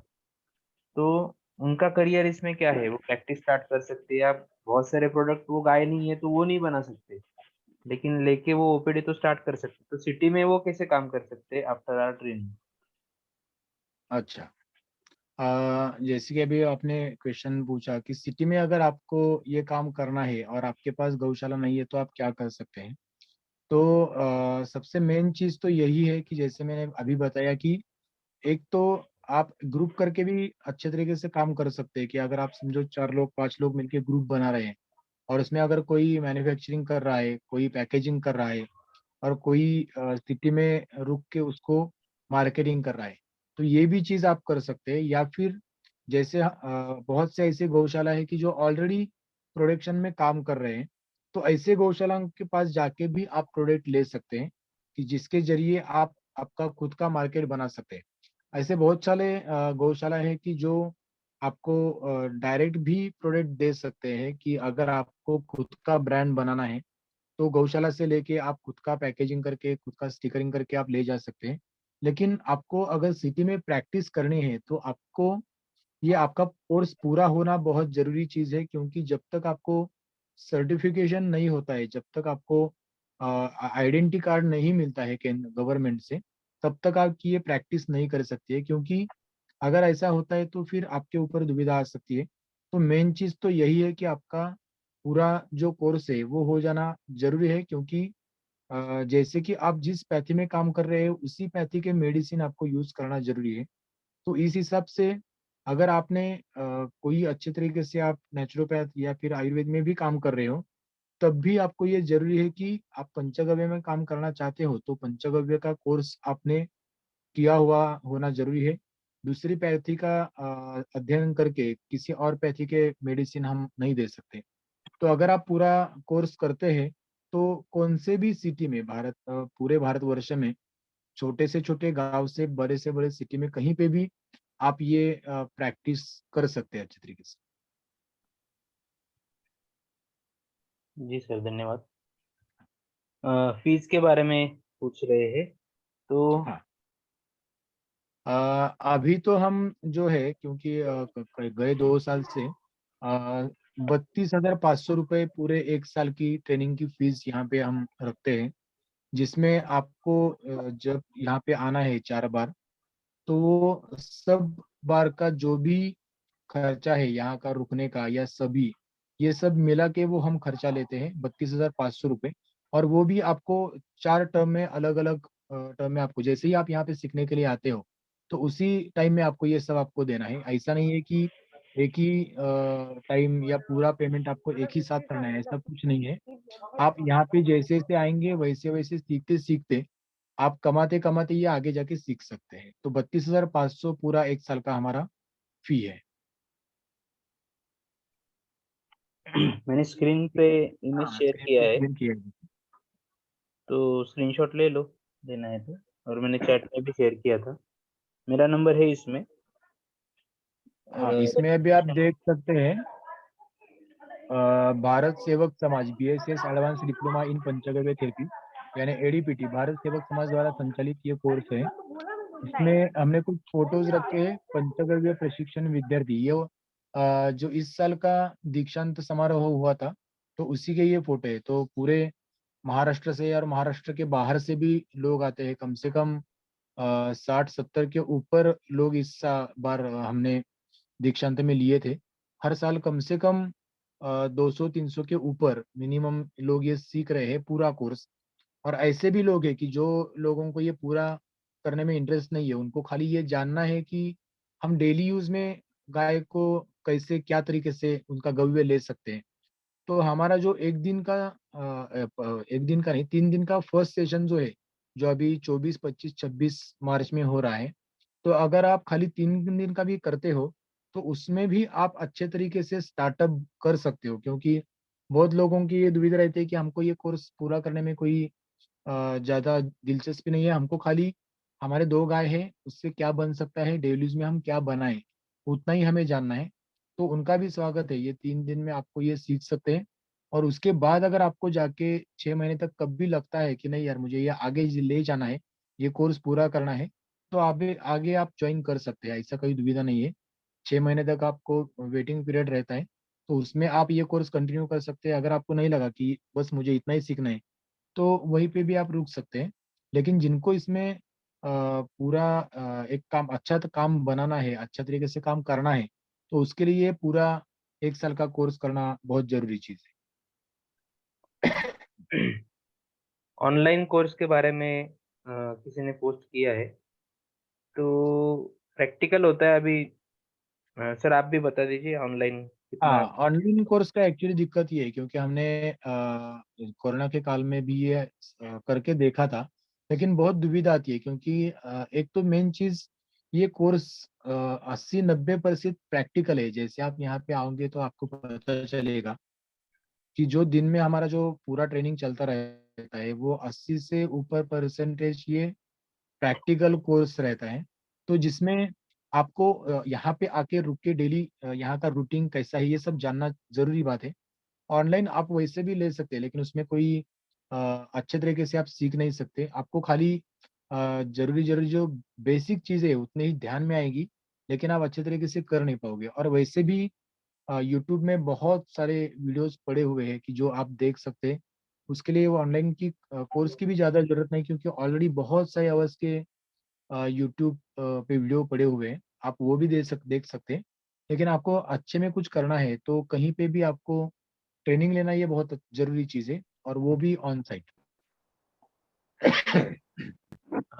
S1: तो उनका करियर इसमें क्या है? वो प्रैक्टिस स्टार्ट कर सकते हैं. आप बहुत सारे प्रोडक्ट, वो गाय नहीं है तो वो नहीं बना सकते, लेकिन लेके वो ओपीडी तो स्टार्ट कर सकते. तो सिटी में वो कैसे काम कर सकते हैं आफ्टर आवर ट्रेनिंग?
S8: अच्छा, जैसे कि अभी आपने क्वेश्चन पूछा कि सिटी में अगर आपको ये काम करना है और आपके पास गौशाला नहीं है तो आप क्या कर सकते हैं। तो सबसे मेन चीज तो यही है कि जैसे मैंने अभी बताया कि एक तो आप ग्रुप करके भी अच्छे तरीके से काम कर सकते हैं कि अगर आप समझो 4 लोग 5 लोग मिलके ग्रुप बना रहे हैं और उसमें अगर कोई मैन्युफैक्चरिंग कर रहा है, कोई पैकेजिंग कर रहा है और कोई सिटी में रुक के उसको मार्केटिंग कर रहा है, तो ये भी चीज आप कर सकते हैं। या फिर जैसे बहुत से ऐसे गौशाला है कि जो ऑलरेडी प्रोडक्शन में काम कर रहे हैं, तो ऐसे गौशाला के पास जाके भी आप प्रोडक्ट ले सकते हैं कि जिसके जरिए आप आपका खुद का मार्केट बना सकते हैं। ऐसे बहुत सारे गौशाला है कि जो आपको डायरेक्ट भी प्रोडक्ट दे सकते हैं कि अगर आपको खुद का ब्रांड बनाना है तो गौशाला से लेके आप खुद का पैकेजिंग करके, खुद का स्टिकरिंग करके आप ले जा सकते हैं। लेकिन आपको अगर सिटी में प्रैक्टिस करनी है तो आपको ये आपका कोर्स पूरा होना बहुत ज़रूरी चीज़ है, क्योंकि जब तक आपको सर्टिफ़िकेशन नहीं होता है, जब तक आपको आइडेंटिटी कार्ड नहीं मिलता है केंद्र गवर्नमेंट से, तब तक आपकी ये प्रैक्टिस नहीं कर सकती है, क्योंकि अगर ऐसा होता है तो फिर आपके ऊपर दुविधा आ सकती है। तो मेन चीज़ तो यही है कि आपका पूरा जो कोर्स है वो हो जाना ज़रूरी है, क्योंकि जैसे कि आप जिस पैथी में काम कर रहे हो उसी पैथी के मेडिसिन आपको यूज़ करना ज़रूरी है। तो इस हिसाब से अगर आपने कोई अच्छे तरीके से आप नेचुरोपैथ या फिर आयुर्वेद में भी काम कर रहे हो, तब भी आपको ये ज़रूरी है कि आप पंचगव्य में काम करना चाहते हो, तो पंचगव्य का कोर्स आपने किया हुआ होना ज़रूरी है। दूसरी पैथी का अध्ययन करके किसी और पैथी के मेडिसिन हम नहीं दे सकते। तो अगर आप पूरा कोर्स करते हैं, तो कौन से भी सिटी में पूरे भारतवर्ष में छोटे से छोटे गाँव से बड़े सिटी में कहीं पे भी आप ये प्रैक्टिस कर सकते हैं अच्छे तरीके से।
S1: जी सर, धन्यवाद. फीस के बारे में पूछ रहे हैं तो
S8: हाँ। अभी तो हम जो है, क्योंकि गए 2 साल से 32,500 रुपये पूरे 1 साल की ट्रेनिंग की फीस यहाँ पे हम रखते हैं, जिसमें आपको जब यहाँ पे आना है 4 बार, तो वो सब बार का जो भी खर्चा है यहाँ का रुकने का या सभी, ये सब मिला के वो हम खर्चा लेते हैं 32,500 रुपये। और वो भी आपको 4 टर्म में अलग-अलग टर्म में आपको जैसे ही आप यहाँ पे सीखने के लिए आते हो, तो उसी टाइम में आपको ये सब आपको देना है। ऐसा नहीं है कि एक ही टाइम या पूरा पेमेंट आपको एक ही साथ करना है, ऐसा कुछ नहीं है। आप यहाँ पे जैसे-जैसे आएँगे वैसे-वैसे सीखते-सीखते आप कमाते-कमाते ये आगे जाके सीख सकते हैं। तो 32,500 पूरा 1 साल का हमारा फी है।
S1: मैंने स्क्रीन पे इमेज
S8: हाँ,
S1: शेयर
S8: screen
S1: किया
S8: पे
S1: है,
S8: share किया है।
S1: तो स्क्रीनशॉट ले लो, लेना है तो। और मैंने चैट में भी शेयर किया था। मेरा नंबर है इसमें।
S8: हाँ,
S1: और
S8: इसमें अभी आप देख सकते हैं भारत सेवक समाज BSS advance diploma in panchagavya therapy यानी ADPT भारत सेवक समाज द्वारा संचालित ये कोर्स है। इसमें हमने कुछ फोटोज रखे हैं पंचगव्य प्रशिक्षण विद्यार्थी ये जो इस साल का दीक्षांत समारोह हुआ था तो उसी के ये फोटो है। तो पूरे महाराष्ट्र से और महाराष्ट्र के बाहर से भी लोग आते हैं, कम से कम 60-70 के ऊपर लोग इस बार हमने दीक्षांत में लिए थे। हर साल कम से कम 200-300 के ऊपर मिनिमम लोग ये सीख रहे हैं पूरा कोर्स। और ऐसे भी लोग हैं कि जो लोगों को ये पूरा करने में इंटरेस्ट नहीं है, उनको खाली ये जानना है कि हम डेली यूज में गाय को कैसे क्या तरीके से उनका गव्य ले सकते हैं। तो हमारा जो एक दिन का नहीं 3 दिन का फर्स्ट सेशन जो है, जो अभी 24, 25, 26 मार्च में हो रहा है, तो अगर आप खाली 3 दिन का भी करते हो तो उसमें भी आप अच्छे तरीके से स्टार्टअप कर सकते हो। क्योंकि बहुत लोगों की ये दुविधा रहती है कि हमको ये कोर्स पूरा करने में कोई ज्यादा दिलचस्पी नहीं है, हमको खाली हमारे 2 गाय है उससे क्या बन सकता है, डेली यूज में हम क्या बनाएं उतना ही हमें जानना है। तो उनका भी स्वागत है, ये 3 दिन में आपको ये सीख सकते हैं। और उसके बाद अगर आपको जाके 6 महीने तक कब भी लगता है कि नहीं यार मुझे ये आगे ले जाना है, ये कोर्स पूरा करना है, तो आगे आगे आप ज्वाइन कर सकते हैं, ऐसा कोई दुविधा नहीं है। 6 महीने तक आपको वेटिंग पीरियड रहता है, तो उसमें आप ये कोर्स कंटिन्यू कर सकते हैं। अगर आपको नहीं लगा कि बस मुझे इतना ही सीखना है तो वहीं पे भी आप रुक सकते हैं। लेकिन जिनको इसमें पूरा एक काम अच्छा काम बनाना है, अच्छा तरीके से काम करना है, तो उसके लिए पूरा 1 साल का कोर्स करना बहुत जरूरी चीज है।
S1: ऑनलाइन कोर्स के बारे में किसी ने पोस्ट किया है, तो प्रैक्टिकल होता है अभी। सर आप भी बता दीजिए ऑनलाइन कितना।
S8: हाँ, ऑनलाइन कोर्स का एक्चुअली दिक्कत ये है क्योंकि हमने कोरोना के काल में भी ये करके देखा था, लेकिन बहुत दुविधा आती है क्योंकि एक तो मेन चीज ये कोर्स 80-90% प्रैक्टिकल है। जैसे आप यहाँ पे आओगे तो आपको पता चलेगा कि जो दिन में हमारा जो पूरा ट्रेनिंग चलता रहता है वो 80 से ऊपर परसेंटेज ये प्रैक्टिकल कोर्स रहता है। तो जिसमें आपको यहाँ पे आके रुक के डेली यहाँ का रूटीन कैसा है ये सब जानना जरूरी बात है। ऑनलाइन आप वैसे भी ले सकते हैं लेकिन उसमें कोई अच्छे तरीके से आप सीख नहीं सकते। आपको खाली जरूरी जरूरी जो बेसिक चीजें है उतने ही ध्यान में आएगी, लेकिन आप अच्छे तरीके से कर नहीं पाओगे। और वैसे भी यूट्यूब में बहुत सारे वीडियोस पड़े हुए हैं कि जो आप देख सकते हैं। उसके लिए वो ऑनलाइन की कोर्स की भी ज्यादा जरूरत नहीं क्योंकि ऑलरेडी बहुत सारे आवर्स के यूट्यूब पे वीडियो पड़े हुए हैं, आप वो भी देख सकते हैं। लेकिन आपको अच्छे में कुछ करना है तो कहीं पे भी आपको ट्रेनिंग लेना ये बहुत जरूरी चीज है, और वो भी ऑन साइट।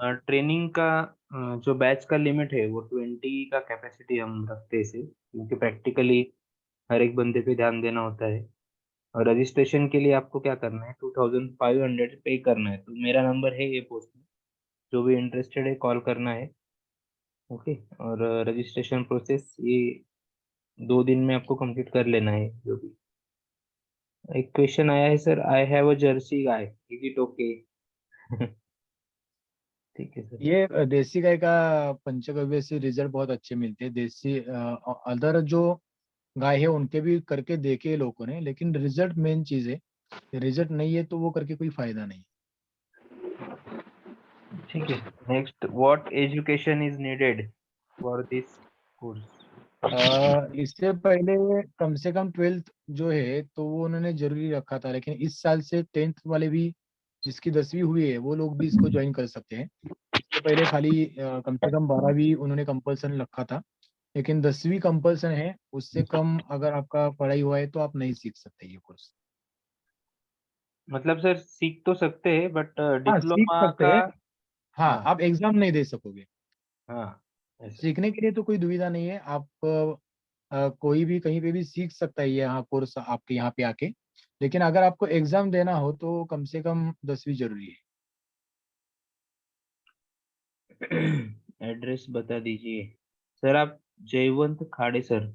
S1: ट्रेनिंग का जो बैच का लिमिट है वो 20 का कैपेसिटी हम रखते हैं इसे, क्योंकि प्रैक्टिकली हर एक बंदे पे ध्यान देना होता है। और रजिस्ट्रेशन के लिए आपको क्या करना है, 2500 पे करना है। तो मेरा नंबर है ये पोस्ट में, जो भी इंटरेस्टेड है कॉल करना है। ओके। और रजिस्ट्रेशन प्रोसेस ये 2 दिन में आपको कंप्लीट कर लेना है जो भी। एक क्वेश्चन आया है sir, I have a Jersey guy, is it okay? ठीक है सर।
S8: ये देसी गाय का पंचगव्य से रिजल्ट बहुत अच्छे मिलते हैं। देसी अदर जो गाय है उनके भी करके देखे लोगों ने, लेकिन रिजल्ट मेन चीज है। रिजल्ट नहीं है तो वो करके कोई फायदा नहीं।
S1: ठीक है। Next, what education is needed for this course?
S8: इससे पहले कम से कम 12th जो है तो वो उन्होंने जरूरी रखा था, लेकिन इस साल से 10th वाले भी जिसकी 10वीं हुई है वो लोग भी इसको ज्वाइन कर सकते हैं। इससे पहले खाली कम से कम 12वीं उन्होंने कंपल्सन रखा था, लेकिन 10वीं कंपल्सन है। उससे कम अगर आपका पढ़ाई हुआ है तो आप नहीं सीख सकते ये कोर्स।
S1: मतलब सर सीख तो सकते हैं बट
S8: हाँ, सीख
S1: डिप्लोमा
S8: सकते
S1: का।
S8: हैं। हाँ,
S1: हाँ।
S8: आप एग्जाम नहीं दे सकोगे।
S1: हाँ ऐसा।
S8: सीखने के लिए तो कोई दुविधा नहीं है, आप कोई भी कहीं पे भी सीख सकता है ये यहाँ कोर्स आपके यहाँ पे आके। लेकिन अगर आपको एग्जाम देना हो तो कम से कम 10वीं जरूरी है।
S1: एड्रेस बता दीजिए सर आप। जयवंत खाड़े सर,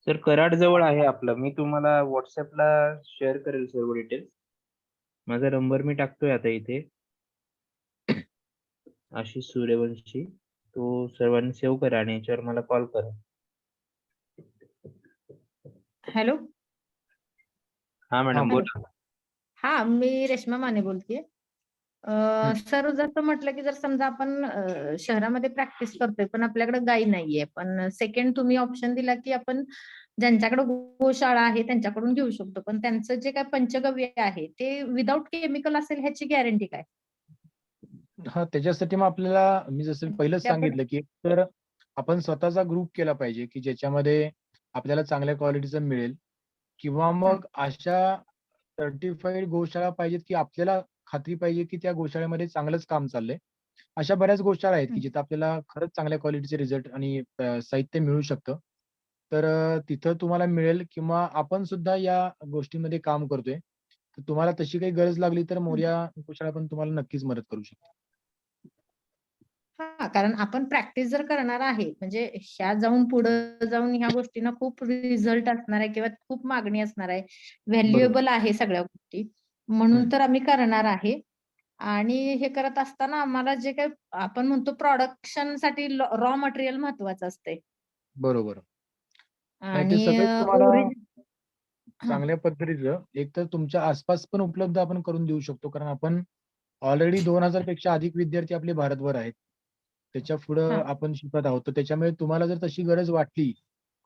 S1: सर कराड जवळ आहे आपलं. मी तुम्हाला व्हॉट्सअपला शेअर करेल सर्व डिटेल्स. माझा नंबर मी टाकतोय आता इथे. आशिष सूर्यवंशी. तो सर्वांनी सेव्ह करा आणि याच्यावर मला कॉल करा.
S10: हॅलो.
S1: हां मॅडम
S10: हॅलो.
S1: बोला.
S10: हा, मी रेश्मा माने बोलतेय. सर जसं म्हटलं की जर समजा आपण शहरामध्ये प्रॅक्टिस करतोय पण आपल्याकडे गायी नाहीये, पण सेकंड तुम्ही ऑप्शन दिला की आपण ज्यांच्याकडे गोशाळा आहे त्यांच्याकडून घेऊ शकतो, पण त्यांचं जे काय पंचगव्य आहे ते विदाऊट केमिकल असेल ह्याची गॅरंटी काय?
S8: हा, त्याच्यासाठी मग आपल्याला मी जसं पहिलंच
S10: ते आपण
S8: सांगितलं की तर आपण स्वतःचा ग्रुप केला पाहिजे की ज्याच्यामध्ये आपल्याला चांगल्या क्वालिटीचं मिळेल, किंवा मग अशा सर्टिफाईड गोशाळा पाहिजेत की आपल्याला खात्री पाहिजे की त्या गोशाळेमध्ये चांगलंच काम चाललंय. अशा बऱ्याच गोष्टी आहेत की जिथं आपल्याला खरंच चांगल्या क्वालिटीचे रिझल्ट आणि साहित्य मिळू शकतं. तर तिथं तुम्हाला मिळेल, किंवा आपण सुद्धा या गोष्टींमध्ये काम करतोय. तर तुम्हाला तशी काही गरज लागली तर मोरया गोशाळा पण तुम्हाला नक्कीच मदत करू शकते.
S10: हा, कारण आपण प्रॅक्टिस जर करणार आहे म्हणजे ह्या जाऊन पुढे जाऊन ह्या गोष्टींना खूप रिझल्ट असणार आहे किंवा खूप मागणी असणार आहे,
S8: बरोबर.
S10: व्हॅल्युएबल आहे सगळ्या गोष्टी, म्हणून तर आम्ही करणार आहे. आणि हे करत असताना आम्हाला जे काही आपण म्हणतो प्रोडक्शन साठी रॉ मटेरियल महत्वाचं असते.
S8: बरोबर. नाही, ते
S10: आणि
S8: सगळं तुम्हाला
S10: हा,
S8: चांगल्या पद्धतीचं एक तर तुमच्या आसपास पण उपलब्ध आपण करून देऊ शकतो, कारण आपण ऑलरेडी 2000 पेक्षा अधिक विद्यार्थी आपले भारतभर आहेत. त्याच्या पुढं
S10: हा,
S8: आपण शिकत आहोत. तर त्याच्यामुळे तुम्हाला जर तशी गरज वाटली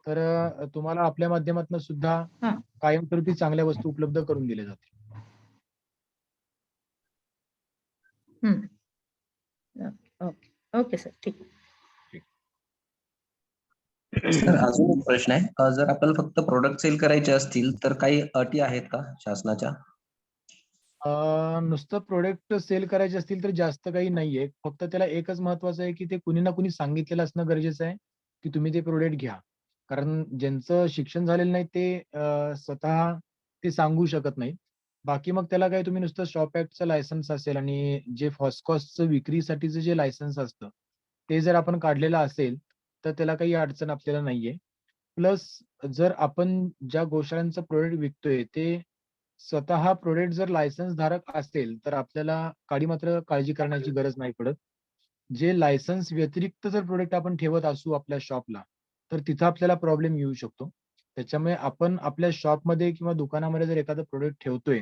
S8: तर तुम्हाला आपल्या माध्यमातून सुद्धा
S10: हा.
S8: कायमस्वरूपी चांगल्या वस्तू उपलब्ध करून दिल्या जातील.
S10: ओके ओके सर, ठीक.
S11: सर अजून एक प्रश्न आहे. जर आपल्याला फक्त प्रोडक्ट सेल करायचे असतील तर काही अटी आहेत का शासनाच्या?
S8: नुसतं प्रोडक्ट सेल करायचे असतील तर जास्त काही नाहीये. फक्त त्याला एकच महत्वाचं आहे की ते कुणी ना कुणी सांगितलेलं असणं गरजेचं आहे की तुम्ही ते प्रोडक्ट घ्या. कारण ज्यांचं शिक्षण झालेलं नाही ते स्वतः ते सांगू शकत नाहीत. बाकी मग त्याला काय, तुम्ही नुसतं शॉप ॲक्टचं लायसन्स असेल आणि जे फॉस्कॉसचं विक्रीसाठीचं जे लायसन्स असतं, ते जर आपण काढलेलं असेल, तर त्याला काही अडचण आपल्याला नाहीये. प्लस जर आपण ज्या गोशाळांचं प्रोडक्ट विकतोय ते स्वतः प्रोडक्ट जर लायसन्स धारक असेल, तर आपल्याला मात्र काळजी करण्याची गरज नाही पडत. जे लायसन्स व्यतिरिक्त जर प्रोडक्ट आपण ठेवत असू आपल्या शॉपला, तर तिथं आपल्याला प्रॉब्लेम येऊ शकतो. त्याच्यामुळे आपण आपल्या शॉपमध्ये किंवा दुकानामध्ये जर एखादं प्रोडक्ट ठेवतोय,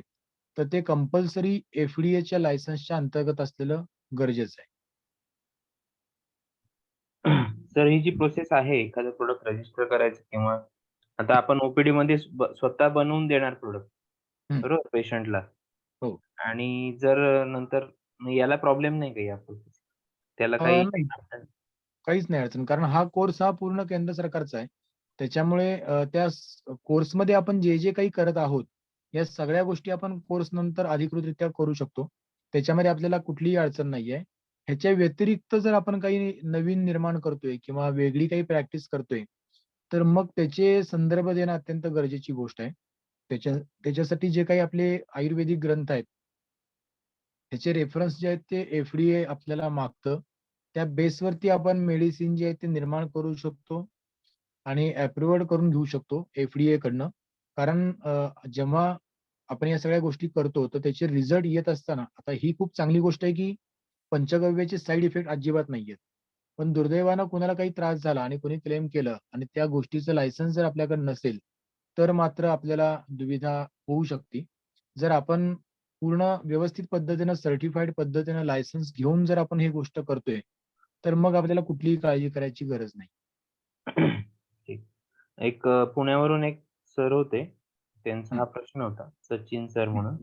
S8: तर ते कंपल्सरी एफ-डी-एच्या लायसन्सच्या अंतर्गत असलेलं गरजेचं आहे.
S1: सर ही जी प्रोसेस आहे एखादं प्रोडक्ट रजिस्टर करायचं किंवा आता आपण ओपीडी मध्ये स्वतः बनवून देणार प्रोडक्ट
S8: हं.
S1: बरोबर पेशंटला.
S8: हो.
S1: आणि जर नंतर याला प्रॉब्लेम नाही का या प्रोसेस? त्याला काही
S8: नाही, काहीच नाही अडचण. कारण हा कोर्स हा पूर्ण केंद्र सरकारचा आहे. त्याच्यामुळे त्या कोर्समध्ये आपण जे काही करत आहोत, या सगळ्या गोष्टी आपण कोर्स नंतर अधिकृतरित्या करू शकतो. त्याच्यामध्ये आपल्याला कुठलीही अडचण नाहीये. ह्याच्या व्यतिरिक्त जर आपण काही नवीन निर्माण करतोय किंवा वेगळी काही प्रॅक्टिस करतोय, तर मग त्याचे संदर्भ देणं अत्यंत गरजेची गोष्ट आहे. त्याच्यासाठी जे काही आपले आयुर्वेदिक ग्रंथ आहेत, त्याचे रेफरन्स जे आहेत ते एफ-डी-ए आपल्याला मागतं. त्या बेसवरती आपण मेडिसिन जे आहे ते निर्माण करू शकतो आणि अप्रूव्हड करून घेऊ शकतो एफ-डी-ए कडनं. कारण जेव्हा आपण या सगळ्या गोष्टी करतो, तर त्याचे रिझल्ट येत असताना आता ही खूप चांगली गोष्ट आहे, की पंचगव्याचे साइड इफेक्ट अजिबात नाहीयेत. पण दुर्दैवानं कुणाला काही त्रास झाला आणि कोणी क्लेम केलं आणि त्या गोष्टीचं लायसन्स जर आपल्याकडे नसेल, तर मात्र आपल्याला दुविधा होऊ शकते. जर आपण पूर्ण व्यवस्थित पद्धतीनं सर्टिफाईड पद्धतीनं लायसन्स घेऊन जर आपण ही गोष्ट करतोय, तर मग आपल्याला कुठलीही काळजी करायची गरज नाही.
S1: ठीक. एक पुण्यावरून एक सर होते. त्यांचा
S8: हं,
S1: हा प्रश्न होता. सचिन सर
S8: हं,
S1: म्हणून.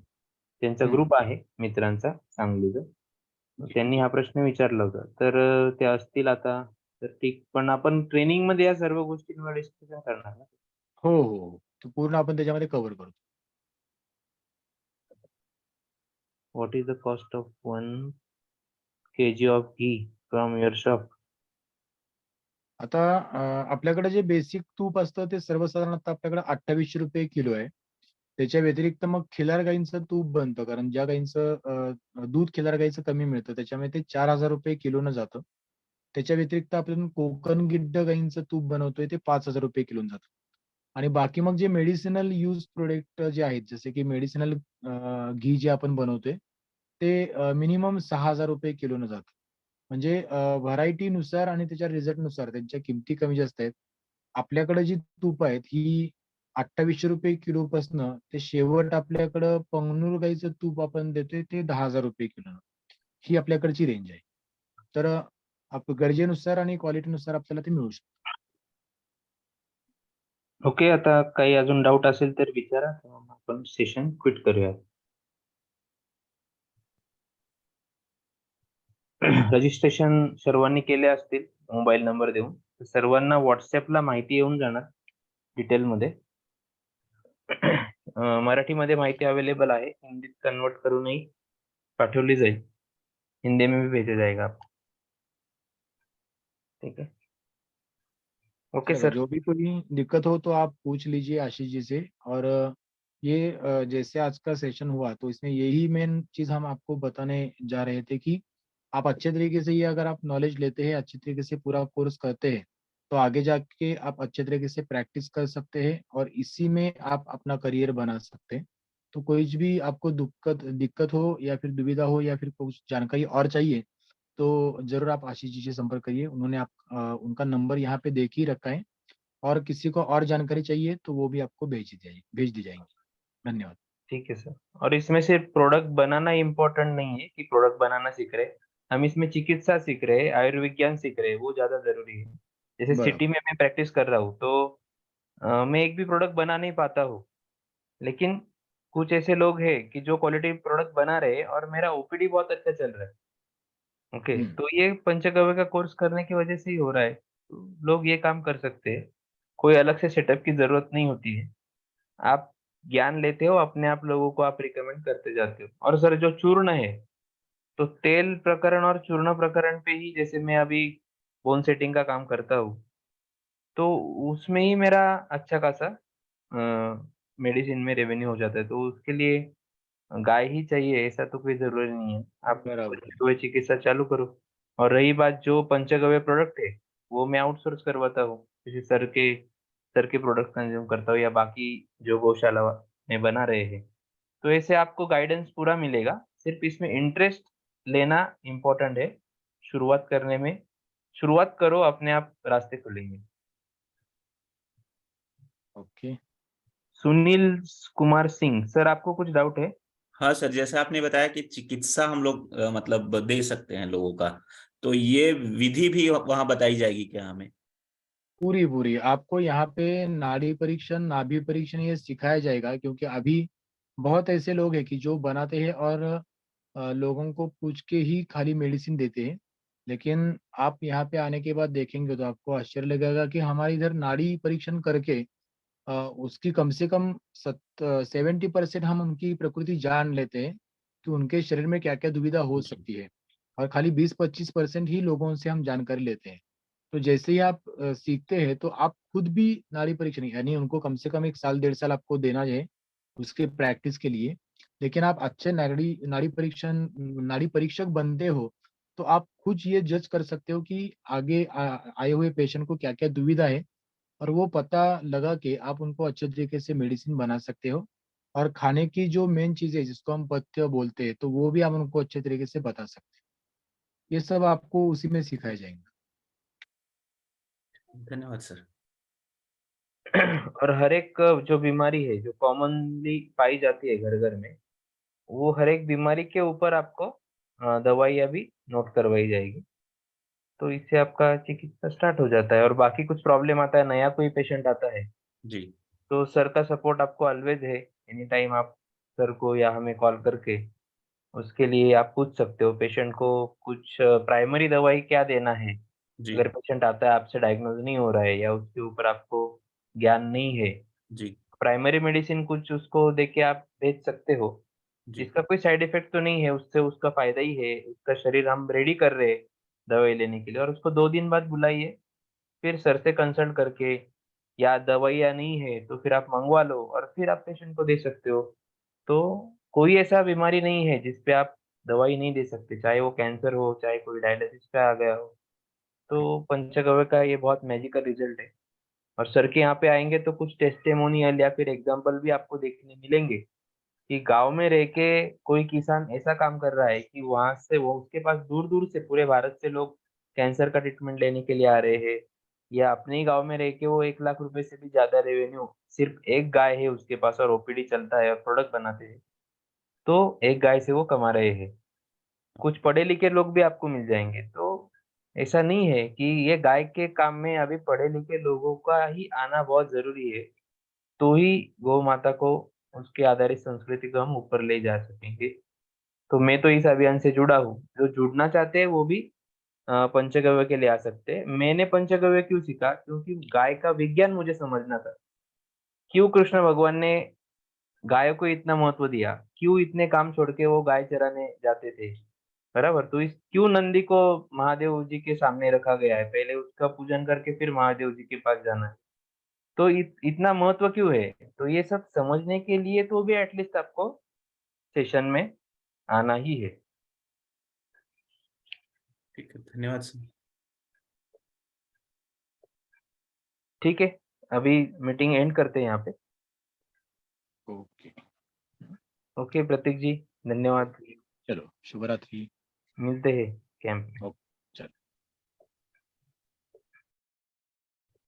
S1: त्यांचा
S8: हं.
S1: ग्रुप आहे मित्रांचा सांगलीचा. त्यांनी हा प्रश्न विचारला होता. तर ते असतील आता तर ठीक. पण आपण ट्रेनिंगमध्ये या सर्व गोष्टींवर डिस्कशन करणार ना?
S8: हो, हो, हो. तो पूर्ण आपण त्याच्यामध्ये कव्हर करतो.
S1: What is the cost of 1 KG of ghee from your shop?
S8: आता आपल्याकडे जे बेसिक तूप असतं ते सर्वसाधारण आता आपल्याकडे ₹2800 किलो आहे. त्याच्या व्यतिरिक्त मग खिलार गाईंचं तूप बनतं. कारण ज्या गाईंचं दूध खिलार गाईचं कमी मिळतं त्याच्यामुळे ते ₹4000 किलोनं जातं. त्याच्या व्यतिरिक्त आपण कोकण गिड्ड गाईंचं तूप बनवतोय ते ₹5000 किलोनं जातं. आणि बाकी मग जे मेडिसिनल यूज प्रोडक्ट जे आहेत, जसे की मेडिसिनल घी जे आपण बनवतोय, ते मिनिमम 6,000 रुपये किलोनं जातं. म्हणजे व्हरायटीनुसार आणि त्याच्या रिझल्टनुसार त्यांच्या किमती कमी जास्त आहेत. आपल्याकडे जी तूप आहेत, ही 2800 रुपये किलोपासनं ते शेवट आपल्याकडं पंगनूर गाईचं तूप आपण देतोय ते 10,000 रुपये किलोनं. ही आपल्याकडची रेंज आहे. तर गरजेनुसार आणि क्वालिटीनुसार आपल्याला ते मिळू शकतं.
S1: ओके, आता काही अजून डाऊट असेल तर विचारा, किंवा मग आपण सेशन क्विट करूया. रजिस्ट्रेशन सर्वांनी केले असतील मोबाईल नंबर देऊन. तर सर्वांना व्हॉट्सअपला माहिती येऊन जाणार डिटेलमध्ये. मराठीमध्ये माहिती अवेलेबल आहे, हिंदीत कन्वर्ट करूनही पाठवली जाईल. हिंदी में भी भेजा जाएगा आपको. ठीक है, ओके
S8: चलेगा,
S1: सर.
S8: जो भी कोई दिक्कत हो तो आप पूछ लीजिए आशीष जी से। और ये जैसे आज का सेशन हुआ तो इसमें यही मेन चीज हम आपको बताने जा रहे थे कि आप अच्छे तरीके से ये अगर आप नॉलेज लेते हैं, अच्छे तरीके से पूरा कोर्स करते हैं, तो आगे जाके आप अच्छे तरीके से प्रैक्टिस कर सकते हैं और इसी में आप अपना करियर बना सकते हैं। तो कोई भी आपको दिक्कत दिक्कत हो या फिर दुविधा हो या फिर कुछ जानकारी और चाहिए, तो ज़रूर आप आशीष जी से संपर्क करिए। उन्होंने उनका नंबर यहाँ पे देख ही रखा है, और किसी को और जानकारी चाहिए तो वो भी आपको भेज दी जाएगी। धन्यवाद।
S1: ठीक है सर। और इसमें सिर्फ प्रोडक्ट बनाना इम्पोर्टेंट नहीं है कि प्रोडक्ट बनाना सीख रहे हैं, हम इसमें चिकित्सा सीख रहे हैं, आयुर्विज्ञान सीख रहे हैं, वो ज़्यादा ज़रूरी है। जैसे सिटी
S8: बराबर।
S1: में मैं प्रैक्टिस कर रहा हूँ, तो मैं एक भी प्रोडक्ट बना नहीं पाता हूँ, लेकिन कुछ ऐसे लोग हैं कि जो क्वालिटी प्रोडक्ट बना रहे हैं और मेरा ओपीडी बहुत अच्छा चल रहा है। ओके,
S8: हुँ।
S1: तो ये पंचगव्य का कोर्स करने की वजह से ही हो रहा है। तो लोग ये काम कर सकते हैं, कोई अलग से सेटअप की ज़रूरत नहीं होती है। आप ज्ञान लेते हो, अपने आप लोगों को आप रिकमेंड करते जाते हो। और सर जो चूर्ण है, तो तेल प्रकरण और चूर्ण प्रकरण पे ही, जैसे मैं अभी बोन सेटिंग का काम करता हूँ, तो उसमें ही मेरा अच्छा खासा मेडिसिन में रेवेन्यू हो जाता है। तो उसके लिए गाय ही चाहिए ऐसा तो कोई ज़रूरी नहीं है। आप
S8: बराबर।
S1: पंचगव्य चिकित्सा चालू करो। और रही बात जो पंचगव्य प्रोडक्ट है, वो मैं आउटसोर्स करवाता हूँ। किसी सर के प्रोडक्ट कंज़्यूम करता हूँ, या बाकी जो गौशाला में बना रहे हैं। तो ऐसे आपको गाइडेंस पूरा मिलेगा। सिर्फ इसमें इंटरेस्ट लेना इम्पोर्टेंट है शुरुआत करने में। शुरुआत करो, अपने आप रास्ते खुलेंगे।
S8: ओके।
S1: सुनील कुमार सिंह, सर आपको कुछ डाउट है?
S12: हाँ सर, जैसे आपने बताया कि चिकित्सा हम लोग मतलब दे सकते हैं लोगों का, तो ये विधि भी वहाँ बताई जाएगी क्या हमें?
S8: पूरी आपको यहाँ पे नाड़ी परीक्षण, नाभि परीक्षण ये सिखाया जाएगा, क्योंकि अभी बहुत ऐसे लोग हैं कि जो बनाते हैं और लोगों को पूछ के ही खाली मेडिसिन देते हैं। लेकिन आप यहाँ पे आने के बाद देखेंगे तो आपको आश्चर्य लगेगा कि हमारे इधर नाड़ी परीक्षण करके उसकी कम से कम 70% हम उनकी प्रकृति जान लेते हैं कि उनके शरीर में क्या-क्या दुविधा हो सकती है, और खाली 20-25% ही लोगों से हम जानकारी लेते हैं। तो जैसे ही आप सीखते हैं तो आप खुद भी नाड़ी परीक्षण, यानी उनको कम से कम 1 साल, 1.5 साल आपको देना है उसके प्रैक्टिस के लिए। लेकिन आप अच्छे नाड़ी परीक्षक बनते हो, तो आप खुद ये जज कर सकते हो कि आगे आए हुए पेशेंट को क्या-क्या दुविधा है, और वो पता लगा के आप उनको अच्छे तरीके से मेडिसिन बना सकते हो। और खाने की जो मेन चीज़ है जिसको हम पथ्य बोलते हैं, तो वो भी आप उनको अच्छे तरीके से बता सकते हैं। ये सब आपको उसी में सिखाया जाएगा।
S12: धन्यवाद सर।
S1: और हर एक जो बीमारी है, जो कॉमनली पाई जाती है घर-घर में, वो हर एक बीमारी के ऊपर आपको दवाइयाँ भी नोट करवाई जाएगी। तो इससे आपका चिकित्सा स्टार्ट हो जाता है। और बाकी कुछ प्रॉब्लम आता है, नया कोई पेशेंट आता है,
S12: जी।
S1: तो सर का सपोर्ट आपको ऑलवेज है। एनी टाइम आप सर को या हमें कॉल करके उसके लिए आप पूछ सकते हो पेशेंट को कुछ प्राइमरी दवाई क्या देना है।
S12: जी।
S1: अगर पेशेंट आता है, आपसे डायग्नोज नहीं हो रहा है, या उसके ऊपर आपको ज्ञान नहीं है,
S12: जी।
S1: प्राइमरी मेडिसिन कुछ उसको देके आप भेज सकते हो,
S12: जी।
S1: जिसका कोई साइड इफेक्ट तो नहीं है, उससे उसका फ़ायदा ही है, उसका शरीर हम रेडी कर रहे हैं दवाई लेने के लिए। और उसको 2 दिन बाद बुलाइए, फिर सर से कंसल्ट करके, या दवाइयाँ नहीं है तो फिर आप मँगवा लो और फिर आप पेशेंट को दे सकते हो। तो कोई ऐसा बीमारी नहीं है जिस पे आप दवाई नहीं दे सकते, चाहे वो कैंसर हो, चाहे कोई डायलिसिस पे आ गया हो। तो पंचगव्य का ये बहुत मैजिकल रिज़ल्ट है। और सर के यहाँ पे आएंगे तो कुछ टेस्टिमोनियल या फिर एग्जाम्पल भी आपको देखने मिलेंगे कि गांव में रह के कोई किसान ऐसा काम कर रहा है कि वहां से वो उसके पास दूर दूर से पूरे भारत से लोग कैंसर का ट्रीटमेंट लेने के लिए आ रहे हैं, या अपने ही गांव में रह के वो 1 लाख रुपए से भी ज्यादा रेवेन्यू, सिर्फ एक गाय है उसके पास और ओपीडी चलता है और प्रोडक्ट बनाते हैं, तो एक गाय से वो कमा रहे हैं। कुछ पढ़े लिखे लोग भी आपको मिल जाएंगे। तो ऐसा नहीं है कि ये गाय के काम में अभी पढ़े लिखे लोगों का ही आना बहुत जरूरी है, तो ही गौ माता को उसके आधारित संस्कृति को हम ऊपर ले जा सकेंगे। तो मैं तो इस अभियान से जुड़ा हूँ। जो जुड़ना चाहते हैं वो भी पंचगव्य के लिए आ सकते हैं। मैंने पंचगव्य क्यों सीखा? क्योंकि गाय का विज्ञान मुझे समझना था। क्यों कृष्ण भगवान ने गायों को इतना महत्व दिया? क्यों इतने काम छोड़ के वो गाय चराने जाते थे? बराबर। तो इस क्यों नंदी को महादेव जी के सामने रखा गया है? पहले उसका पूजन करके फिर महादेव जी के पास जाना है। तो इतना महत्व क्यों है? तो ये सब समझने के लिए तो भी एटलीस्ट आपको सेशन में आना ही है।
S12: ठीक है, धन्यवाद सर।
S1: ठीक है, अभी मीटिंग एंड करते हैं यहाँ पे।
S8: ओके,
S1: ओके प्रतीक जी, धन्यवाद।
S8: चलो शुभ रात्रि।
S1: मिलते हैं कैंप में।
S8: ओके।